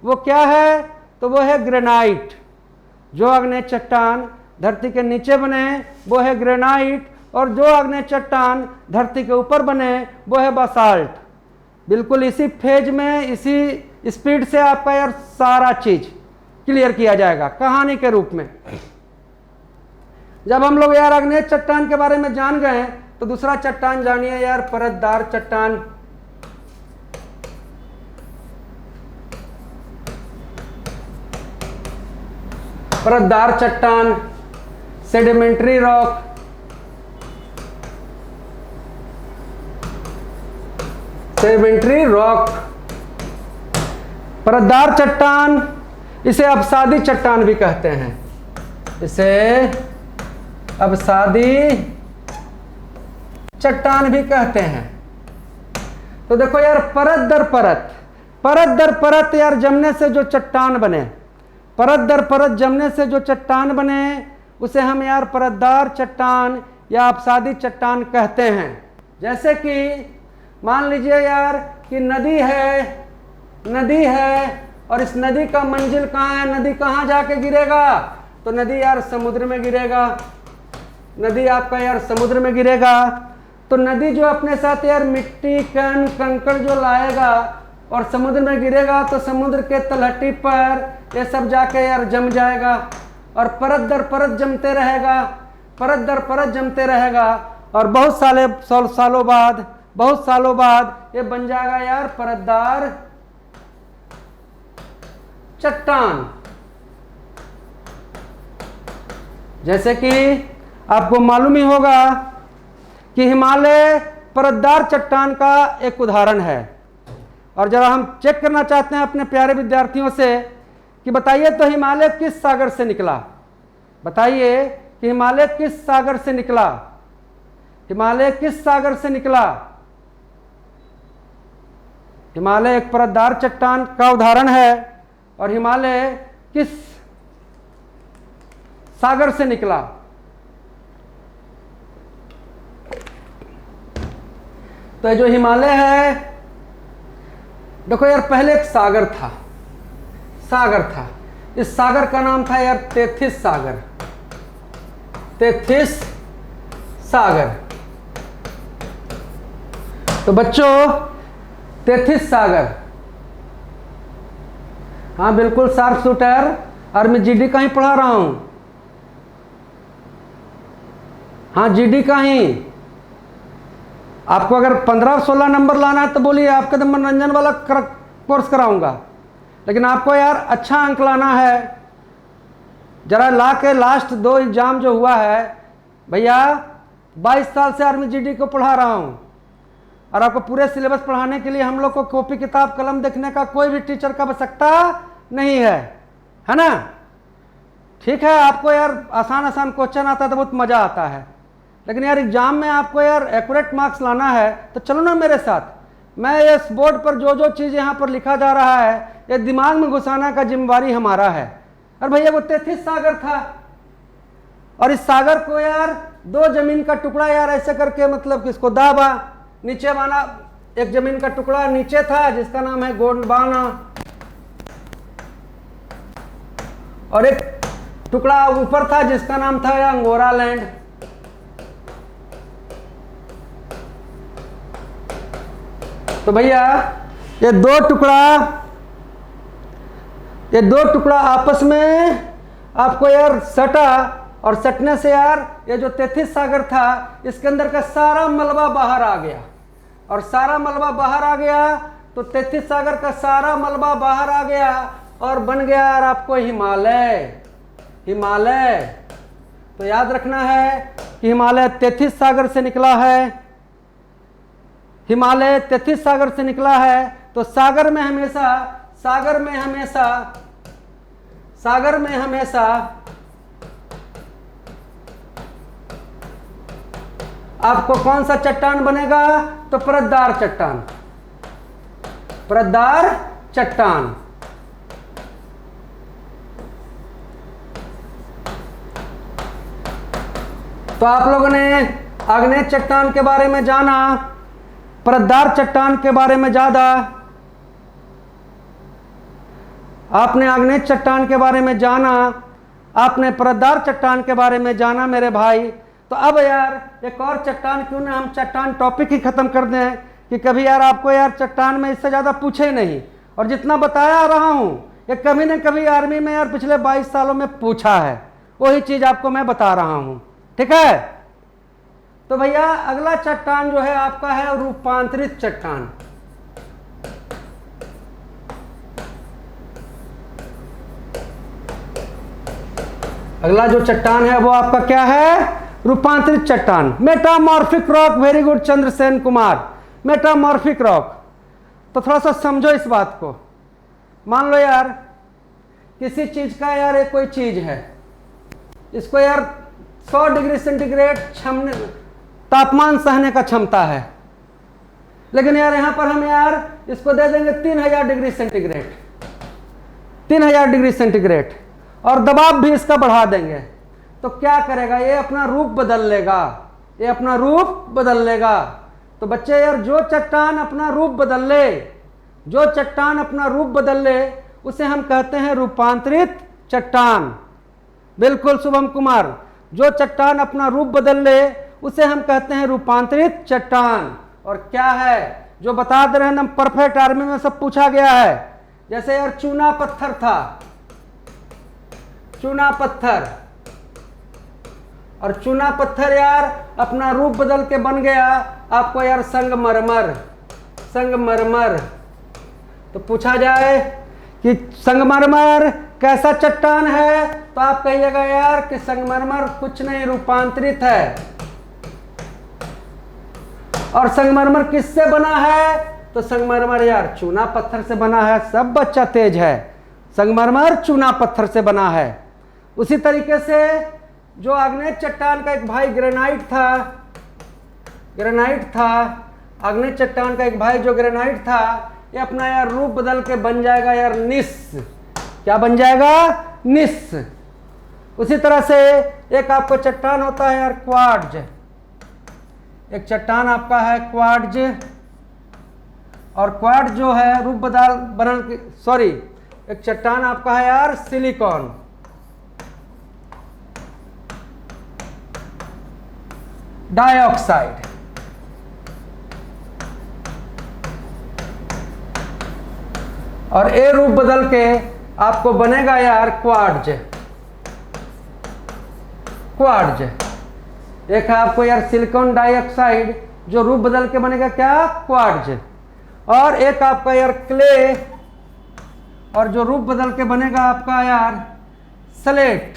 S1: वो क्या है? तो वो है ग्रेनाइट। जो आग्नेय चट्टान धरती के नीचे बने वो है ग्रेनाइट, और जो आग्नेय चट्टान धरती के ऊपर बने वो है बासाल्ट। बिल्कुल इसी फेज में, इसी स्पीड से आपका यार सारा चीज क्लियर किया जाएगा कहानी के रूप में। जब हम लोग यार आग्नेय चट्टान के बारे में जान गए तो दूसरा चट्टान जानिए यार, परतदार चट्टान। परतदार चट्टान, सेडिमेंट्री रॉक, परतदार चट्टान, इसे अवसादी चट्टान भी कहते हैं। इसे अवसादी चट्टान भी कहते हैं। तो देखो यार, परत दर परत यार जमने से जो चट्टान बने, परत दर परत जमने से जो चट्टान बने उसे हम यार परतदार चट्टान या अपसादी चट्टान कहते हैं। जैसे कि मान लीजिए यार कि नदी है और इस नदी का मंजिल कहाँ है, नदी कहाँ जाके गिरेगा, तो नदी यार समुद्र में गिरेगा, नदी आपका यार समुद्र में गिरेगा। तो नदी जो अपने साथ यार मिट्टी कण कंकड़ जो लाएगा और समुद्र में गिरेगा तो समुद्र के तलहटी पर ये सब जाके यार जम जाएगा और परत दर परत जमते रहेगा, परत दर परत जमते रहेगा और बहुत सालों बाद ये बन जाएगा यार परतदार चट्टान। जैसे कि आपको मालूम ही होगा कि हिमालय परतदार चट्टान का एक उदाहरण है। और जरा हम चेक करना चाहते हैं अपने प्यारे विद्यार्थियों से कि बताइए तो हिमालय किस सागर से निकला, बताइए कि हिमालय किस सागर से निकला, हिमालय किस सागर से निकला। हिमालय एक परतदार चट्टान का उदाहरण है और हिमालय किस सागर से निकला। तो जो हिमालय है, देखो यार पहले एक सागर था, इस सागर का नाम था यार तेथिस सागर, तेथिस सागर। तो बच्चों तेथिस सागर, हाँ बिल्कुल शार्प शूटर, और मैं जीडी का ही पढ़ा रहा हूं, हाँ जीडी का ही। आपको अगर 15-16 नंबर लाना है तो बोलिए, आपका तो मनोरंजन वाला कोर्स कराऊंगा, लेकिन आपको यार अच्छा अंक लाना है। जरा ला के लास्ट 2 एग्जाम जो हुआ है भैया, 22 साल से आर्मी जीडी को पढ़ा रहा हूं और आपको पूरे सिलेबस पढ़ाने के लिए हम लोग को कॉपी किताब कलम देखने का कोई भी टीचर का आवश्यकता नहीं है ना। ठीक है, आपको यार आसान क्वेश्चन आता है तो बहुत मजा आता है, लेकिन यार एग्जाम में आपको यार एक्यूरेट मार्क्स लाना है तो चलो ना मेरे साथ। मैं इस बोर्ड पर जो चीज़ यहाँ पर लिखा जा रहा है ये दिमाग में घुसाना का जिम्मेवारी हमारा है। और भैया वो तेथिस सागर था और इस सागर को यार 2 जमीन का टुकड़ा यार ऐसे करके मतलब किसको दाबा, नीचे वाला एक जमीन का टुकड़ा नीचे था जिसका नाम है गोंडवाना और एक टुकड़ा ऊपर था जिसका नाम था अंगोरा लैंड। तो भैया ये दो टुकड़ा आपस में आपको यार सटा और सटने से यार ये जो तेथिस सागर था इसके अंदर का सारा मलबा बाहर आ गया और सारा मलबा बाहर आ गया तो तेथिस सागर का सारा मलबा बाहर आ गया और बन गया यार आपको हिमालय। तो याद रखना है कि हिमालय तेथिस सागर से निकला है, हिमालय तेथिस सागर से निकला है। तो सागर में हमेशा आपको कौन सा चट्टान बनेगा, तो परतदार चट्टान। तो आप लोगों ने आग्नेय चट्टान के बारे में जाना, परतदार चट्टान के बारे में ज्यादा, आपने आग्नेय चट्टान के बारे में जाना, आपने परतदार चट्टान के बारे में जाना मेरे भाई। तो अब यार एक और चट्टान क्यों ना हम चट्टान टॉपिक ही खत्म कर दें कि कभी यार आपको यार चट्टान में इससे ज़्यादा पूछे नहीं, और जितना बताया रहा हूँ ये कभी न कभी आर्मी में यार पिछले 22 सालों में पूछा है, वही चीज़ आपको मैं बता रहा हूँ। ठीक है, तो भैया अगला चट्टान जो है आपका है रूपांतरित चट्टान। अगला जो चट्टान है वो आपका क्या है, रूपांतरित चट्टान, metamorphic rock. Very good Chandrasen Kumar, metamorphic rock. तो थोड़ा सा समझो इस बात को। मान लो यार किसी चीज का यार एक कोई चीज है, इसको यार 100 डिग्री सेंटीग्रेड तापमान सहने का क्षमता है, लेकिन यार यहां पर हम यार इसको दे देंगे 3000 डिग्री सेंटीग्रेड, 3000 डिग्री सेंटीग्रेड, और दबाव भी इसका बढ़ा देंगे। तो क्या करेगा, ये अपना रूप बदल लेगा, ये अपना रूप बदल लेगा। तो बच्चे यार जो चट्टान अपना रूप बदल ले, जो चट्टान अपना रूप बदल ले उसे हम कहते हैं रूपांतरित चट्टान। बिल्कुल शुभम कुमार, जो चट्टान अपना रूप बदल ले उसे हम कहते हैं रूपांतरित चट्टान। और क्या है जो बता दे रहे हैं, हम परफेक्ट आर्मी में सब पूछा गया है। जैसे यार चूना पत्थर था, चूना पत्थर, और चूना पत्थर यार अपना रूप बदल के बन गया आपको यार संगमरमर। संगमरमर तो पूछा जाए कि संगमरमर कैसा चट्टान है, तो आप कहिएगा यार कि संगमरमर कुछ नहीं, रूपांतरित है। और संगमरमर किससे बना है, तो संगमरमर यार चूना पत्थर से बना है। सब बच्चा तेज है, संगमरमर चूना पत्थर से बना है। उसी तरीके से जो आग्नेय चट्टान का एक भाई ग्रेनाइट था, ग्रेनाइट था, आग्नेय चट्टान का एक भाई जो ग्रेनाइट था, ये अपना यार रूप बदल के बन जाएगा यार निस। क्या बन जाएगा, निस। उसी तरह से एक आपको चट्टान होता है यार क्वार्ट्ज, एक चट्टान आपका है क्वार्ट्ज, और क्वार्ट्ज जो है रूप बदल के, सॉरी, एक चट्टान आपका है यार सिलिकॉन। डाइऑक्साइड, और ए रूप बदल के आपको बनेगा यार क्वार्ट्ज। क्वार्ट्ज एक है आपको यार सिलिकॉन डाइऑक्साइड जो रूप बदल के बनेगा क्या, क्वार्ट्ज। और एक आपका यार क्ले, और जो रूप बदल के बनेगा आपका यार स्लेट।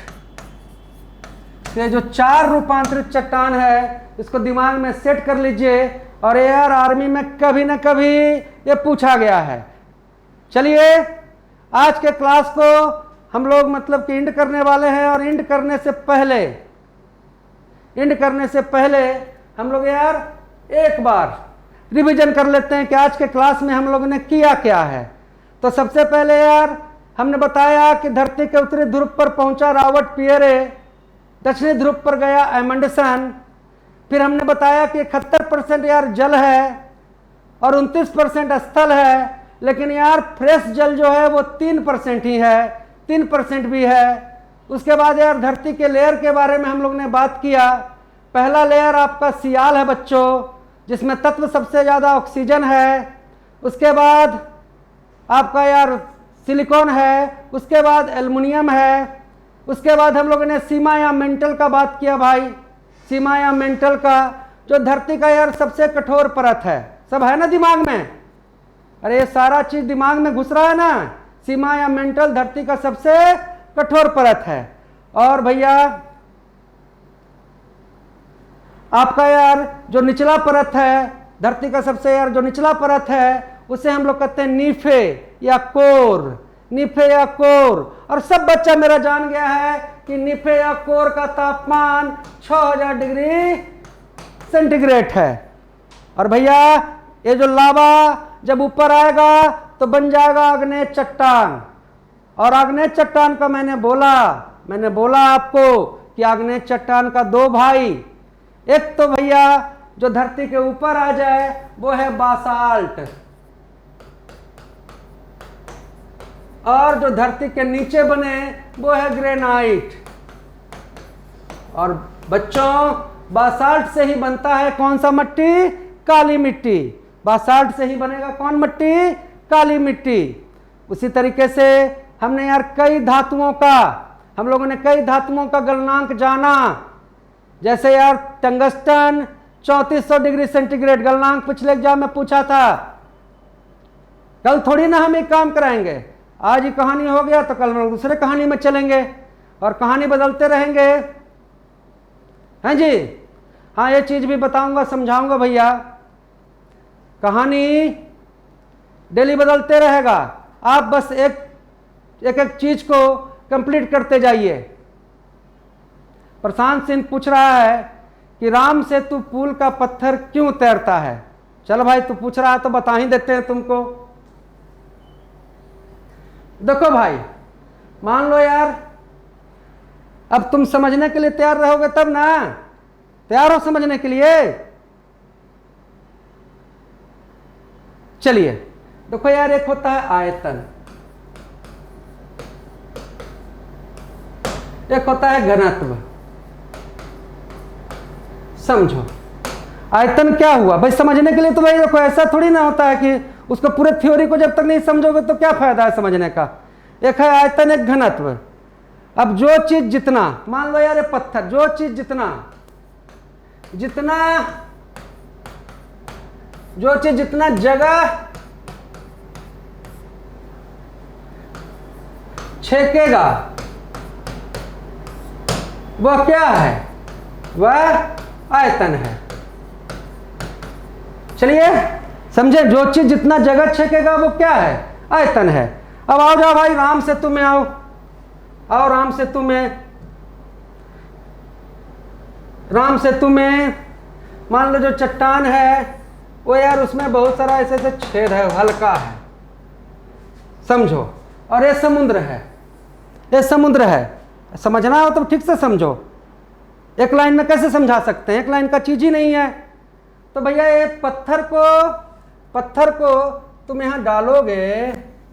S1: ये जो चार रूपांतरित चट्टान है इसको दिमाग में सेट कर लीजिए, और यार आर्मी में कभी ना कभी ये पूछा गया है। चलिए आज के क्लास को हम लोग मतलब कि इंड करने वाले हैं, और इंड करने से पहले हम लोग यार एक बार रिवीजन कर लेते हैं कि आज के क्लास में हम लोगों ने किया क्या है। तो सबसे पहले यार हमने बताया कि धरती के उत्तरी ध्रुव पर पहुंचा रॉबर्ट पियरे, दक्षिणी ध्रुव पर गया एमंडसन। फिर हमने बताया कि 71% यार जल है और 29% स्थल है, लेकिन यार फ्रेश जल जो है वो 3% ही है, 3% भी है। उसके बाद यार धरती के लेयर के बारे में हम लोग ने बात किया। पहला लेयर आपका सियाल है बच्चों, जिसमें तत्व सबसे ज़्यादा ऑक्सीजन है। उसके बाद आपका यार सिलिकॉन है, उसके बाद एल्युमिनियम है। उसके बाद हम लोगों ने सीमा या मेंटल का बात किया भाई, सीमा या मेंटल का, जो धरती का यार सबसे कठोर परत है। सब है ना दिमाग में, अरे ये सारा चीज दिमाग में घुस रहा है ना। सीमा या मेंटल धरती का सबसे कठोर परत है। और भैया आपका यार जो निचला परत है, धरती का सबसे यार जो निचला परत है, उसे हम लोग कहते हैं नीफे या कोर, नीफे या कोर। और सब बच्चा मेरा जान गया है कि नीफे या कोर का तापमान 6000 डिग्री सेंटीग्रेड है। और भैया ये जो लावा जब ऊपर आएगा तो बन जाएगा आग्नेय चट्टान। और आग्नेय चट्टान का मैंने बोला आपको कि आग्नेय चट्टान का दो भाई, एक तो भैया जो धरती के ऊपर आ जाए वो है बासाल्ट, और जो धरती के नीचे बने वो है ग्रेनाइट। और बच्चों बासाल्ट से ही बनता है कौन सा मट्टी, काली मिट्टी। बासाल्ट से ही बनेगा कौन मट्टी, काली मिट्टी। उसी तरीके से हमने यार हम लोगों ने कई धातुओं का गलनांक जाना। जैसे यार टंगस्टन 3400 डिग्री सेंटीग्रेड गलनांक पिछले एग्जाम में पूछा था। कल थोड़ी ना हम एक काम कराएंगे, आज ही कहानी हो गया तो कल हम दूसरे कहानी में चलेंगे और कहानी बदलते रहेंगे, हैं जी। हाँ ये चीज भी बताऊंगा, समझाऊंगा भैया, कहानी डेली बदलते रहेगा। आप बस एक एक चीज को कंप्लीट करते जाइए। प्रशांत सिंह पूछ रहा है कि राम सेतु पुल का पत्थर क्यों तैरता है। चलो भाई तू पूछ रहा है तो बता ही देते हैं तुमको। देखो भाई, मान लो यार अब तुम समझने के लिए तैयार रहोगे तब ना, तैयार हो समझने के लिए? चलिए देखो यार, एक होता है आयतन, एक होता है घनत्व। समझो आयतन क्या हुआ भाई, समझने के लिए तो भाई देखो ऐसा थोड़ी ना होता है कि उसको पूरे थ्योरी को जब तक नहीं समझोगे तो क्या फायदा है समझने का। एक है आयतन, एक घनत्व। अब जो चीज जितना, मान लो यार ये पत्थर, जो चीज जितना जितना जो चीज जितना जगह छेकेगा वह क्या है? वह आयतन है। चलिए समझे, जो चीज जितना जगह छेकेगा वो क्या है? आयतन है। अब आओ जाओ भाई, राम सेतु में आओ, राम सेतु में, राम सेतु में मान लो जो चट्टान है वो यार उसमें बहुत सारा ऐसे ऐसे छेद है, हल्का है, समझो। और ये समुद्र है, ये समुद्र है। समझना हो तो ठीक से समझो, एक लाइन में कैसे समझा सकते हैं, एक लाइन का चीज ही नहीं है। तो भैया ये पत्थर को तुम यहाँ डालोगे,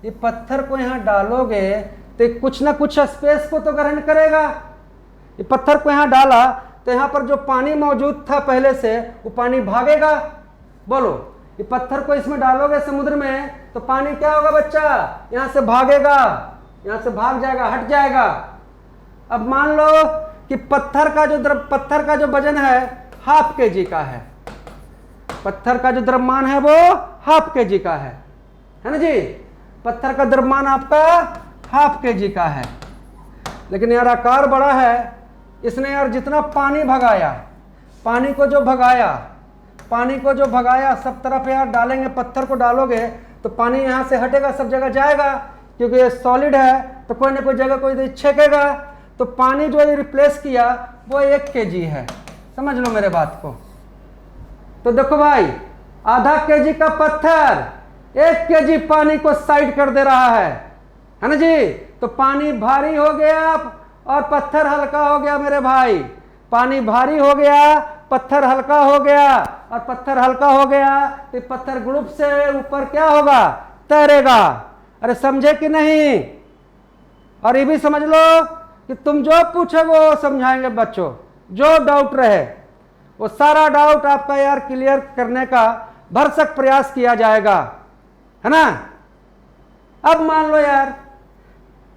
S1: ये पत्थर को यहाँ डालोगे तो कुछ ना कुछ स्पेस को तो ग्रहण करेगा। ये पत्थर को यहाँ डाला तो यहाँ पर जो पानी मौजूद था पहले से वो पानी भागेगा। बोलो, ये पत्थर को इसमें डालोगे समुद्र में तो पानी क्या होगा बच्चा? यहाँ से भागेगा, यहाँ से भाग जाएगा, हट जाएगा। अब मान लो कि पत्थर का जो वजन है 1/2 kg का है, पत्थर का जो द्रव्यमान है वो 1/2 kg का है ना जी? पत्थर का द्रव्यमान आपका 1/2 kg का है, लेकिन यार आकार बड़ा है। इसने यार जितना पानी भगाया, पानी को जो भगाया सब तरफ यार डालेंगे, पत्थर को डालोगे तो पानी यहाँ से हटेगा, सब जगह जाएगा, क्योंकि ये सॉलिड है तो कोई ना कोई जगह कोई छेकेगा। तो पानी जो ये रिप्लेस किया वो 1 kg है। समझ लो मेरे बात को। तो देखो भाई, 0.5 kg का पत्थर 1 kg पानी को साइड कर दे रहा है ना जी? तो पानी भारी हो गया और पत्थर हल्का हो गया मेरे भाई। पानी भारी हो गया, पत्थर हल्का हो गया, और पत्थर हल्का हो गया तो पत्थर ग्रुप से ऊपर क्या होगा? तैरेगा। अरे समझे कि नहीं? और ये भी समझ लो कि तुम जो पूछोगे वो समझाएंगे बच्चों, जो डाउट रहे वो सारा डाउट आपका यार क्लियर करने का भरसक प्रयास किया जाएगा, है ना? अब मान लो यार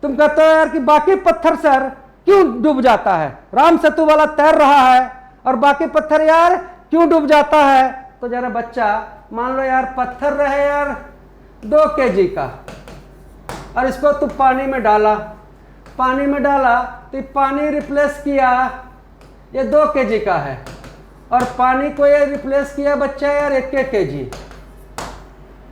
S1: तुम कहते हो यार कि बाकी पत्थर सर क्यों डूब जाता है? राम सेतु वाला तैर रहा है और बाकी पत्थर यार क्यों डूब जाता है? तो जरा बच्चा मान लो यार पत्थर रहे यार 2 kg का, और इसको तू पानी में डाला तो पानी रिप्लेस किया, ये 2 kg का है, और पानी को ये रिप्लेस किया बच्चा यार 1-1 kg,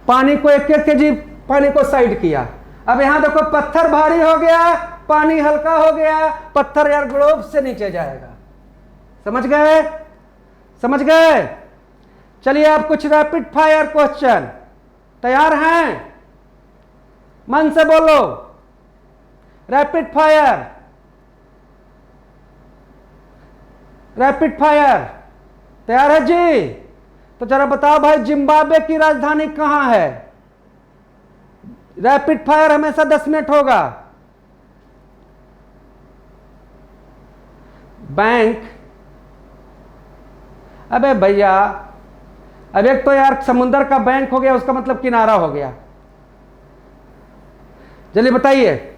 S1: पानी को 1-1 kg पानी को साइड किया। अब यहाँ देखो पत्थर भारी हो गया, पानी हल्का हो गया, पत्थर यार ग्लोब से नीचे जाएगा। समझ गए? चलिए अब कुछ रैपिड फायर क्वेश्चन, तैयार हैं? मन से बोलो, रैपिड फायर तैयार है जी? तो जरा बताओ भाई, जिम्बाब्वे की राजधानी कहां है? रैपिड फायर हमेशा 10 मिनट होगा। बैंक, अबे भैया, अब एक तो यार समुंदर का बैंक हो गया, उसका मतलब किनारा हो गया। जल्दी बताइए,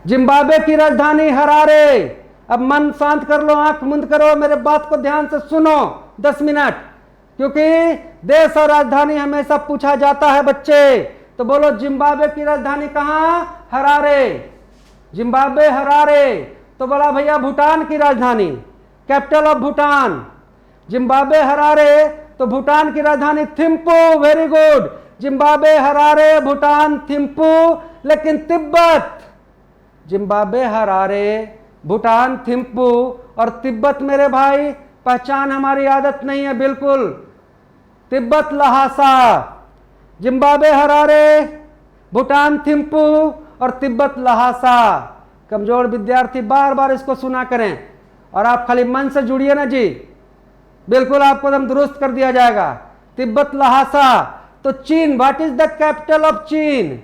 S1: जिम्बाब्वे की राजधानी हरारे। अब मन शांत कर लो, आंख बंद करो, मेरे बात को ध्यान से सुनो 10 मिनट, क्योंकि देश और राजधानी हमेशा पूछा जाता है बच्चे। तो बोलो, जिम्बाब्वे की राजधानी कहां? हरारे। Zimbabwe Harare. तो बोला भैया भूटान की राजधानी, capital of Bhutan. Zimbabwe Harare, तो भूटान की राजधानी Thimphu. Very good, Zimbabwe Harare, Bhutan Thimphu. लेकिन तिब्बत, जिम्बाब्वे हरारे, भूटान थिम्पू और तिब्बत मेरे भाई पहचान हमारी आदत नहीं है बिल्कुल। तिब्बत लहासा, जिम्बाब्वे हरारे, भूटान थिम्पू और तिब्बत लहासा। कमजोर विद्यार्थी बार बार इसको सुना करें, और आप खाली मन से जुड़िए ना जी, बिल्कुल आपको एकदम दुरुस्त कर दिया जाएगा। तिब्बत लहासा, तो चीन, what is the capital of चीन?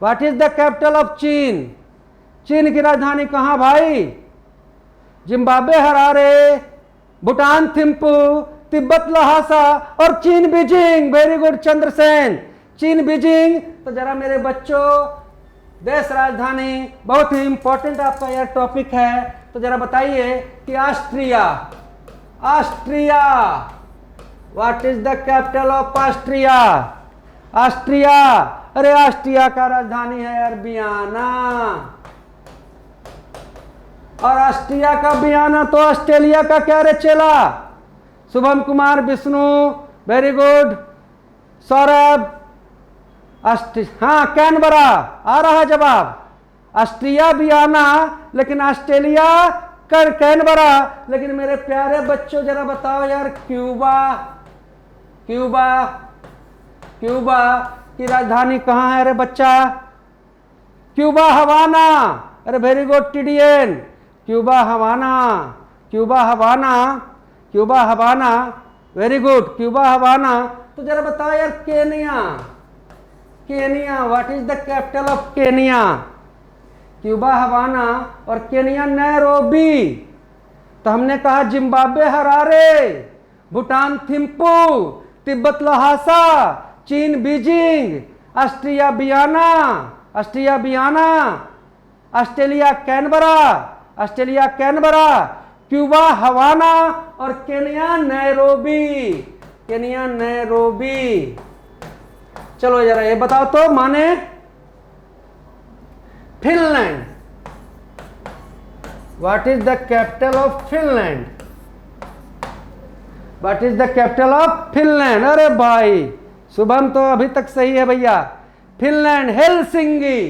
S1: What is the capital of चीन? चीन की राजधानी कहां भाई? Zimbabwe Harare, Bhutan Thimphu, Tibet Lhasa और चीन बीजिंग। वेरी गुड चंद्रसेन, चीन बीजिंग। तो जरा मेरे बच्चों, देश राजधानी बहुत ही इंपॉर्टेंट आपका यह टॉपिक है, तो जरा बताइए कि Austria, Austria, what is the capital of Austria? Austria, अरे ऑस्ट्रिया का राजधानी है यार वियना, और ऑस्ट्रिया का वियना तो ऑस्ट्रेलिया का क्या रे चेला? शुभम कुमार, विष्णु, वेरी गुड, सौरभ, हाँ कैनबरा आ रहा जवाब। ऑस्ट्रिया वियना, लेकिन ऑस्ट्रेलिया कर कैनबरा। लेकिन मेरे प्यारे बच्चों जरा बताओ यार, क्यूबा, क्यूबा, क्यूबा की राजधानी कहाँ है? अरे बच्चा, क्यूबा हवाना। अरे very good TDN, Cuba Havana, Cuba Havana, Cuba Havana, very good, Cuba Havana. तो जरा बताओ यार Kenya, Kenya, what is the capital of Kenya? Cuba Havana और केनिया नैरोबी। तो हमने कहा जिम्बाब्वे हरारे, भूटान थिम्पू, तिब्बत लहासा, चीन Beijing, Austria Vienna, Austria Vienna, Australia Canberra, Australia Canberra, Cuba Havana और केनिया नैरोबी, केनिया नैरोबी। चलो जरा ये बताओ तो माने Finland, what is the capital of Finland? What is the capital of Finland? अरे भाई शुभम तो अभी तक सही है भैया। Finland Helsinki,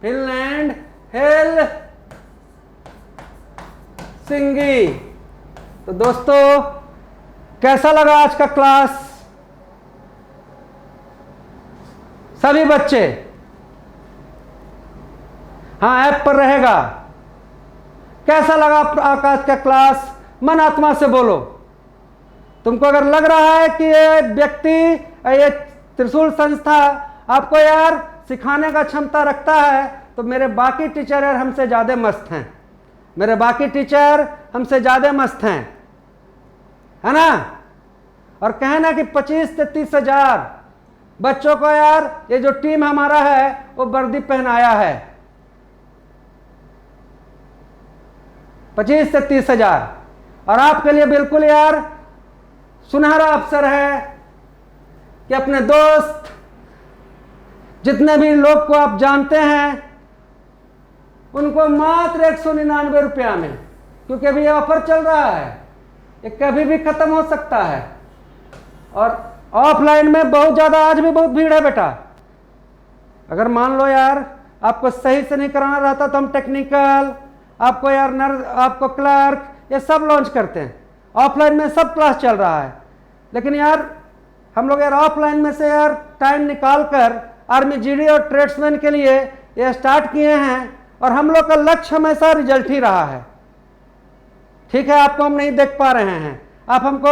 S1: Finland Helsinki. तो दोस्तों कैसा लगा आज का क्लास? सभी बच्चे, हाँ ऐप पर रहेगा। कैसा लगा आज का क्लास? मन आत्मा से बोलो। तुमको अगर लग रहा है कि ये व्यक्ति, ये त्रिशूल संस्था आपको यार सिखाने का क्षमता रखता है, तो मेरे बाकी टीचर यार हमसे ज़्यादा मस्त हैं, मेरे बाकी टीचर हमसे ज़्यादा मस्त हैं, है ना? और कहे ना कि 25 से 30 हजार बच्चों को यार ये जो टीम हमारा है वो वर्दी पहनाया है। 25 से 30 हजार, और आपके लिए बिल्कुल यार सुनहरा अवसर है कि अपने दोस्त, जितने भी लोग को आप जानते हैं, उनको मात्र 199 रुपया में, क्योंकि अभी ये ऑफर चल रहा है, ये कभी भी खत्म हो सकता है। और ऑफलाइन में बहुत ज़्यादा आज भी बहुत भीड़ है बेटा। अगर मान लो यार आपको सही से नहीं कराना रहता तो हम टेक्निकल, आपको यार नर्स, आपको क्लर्क, ये सब लॉन्च करते हैं। ऑफलाइन में सब क्लास चल रहा है, लेकिन यार हम लोग यार ऑफलाइन में से यार टाइम निकाल कर आर्मी जीडी और ट्रेड्समैन के लिए ये स्टार्ट किए हैं, और हम लोग का लक्ष्य हमेशा रिजल्ट ही रहा है। ठीक है, आपको हम नहीं देख पा रहे हैं, आप हमको,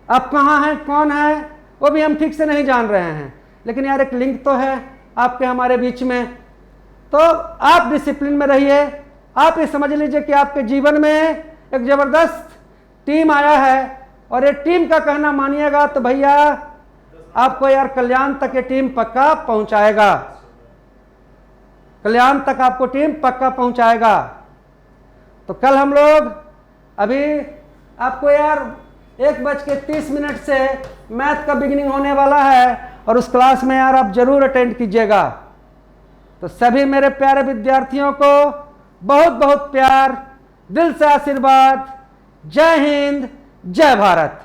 S1: आप कहाँ हैं, कौन है, वो भी हम ठीक से नहीं जान रहे हैं, लेकिन यार एक लिंक तो है आपके हमारे बीच में। तो आप डिसिप्लिन में रहिए। आप ये समझ लीजिए कि आपके जीवन में एक ज़बरदस्त टीम आया है, और ये टीम का कहना मानिएगा तो भैया आपको यार कल्याण तक ये टीम पक्का पहुंचाएगा, कल्याण तक आपको टीम पक्का पहुंचाएगा। तो कल हम लोग, अभी आपको यार 1:30 से मैथ का बिगिनिंग होने वाला है, और उस क्लास में यार आप जरूर अटेंड कीजिएगा। तो सभी मेरे प्यारे विद्यार्थियों को बहुत बहुत प्यार, दिल से आशीर्वाद। जय हिंद, जय भारत।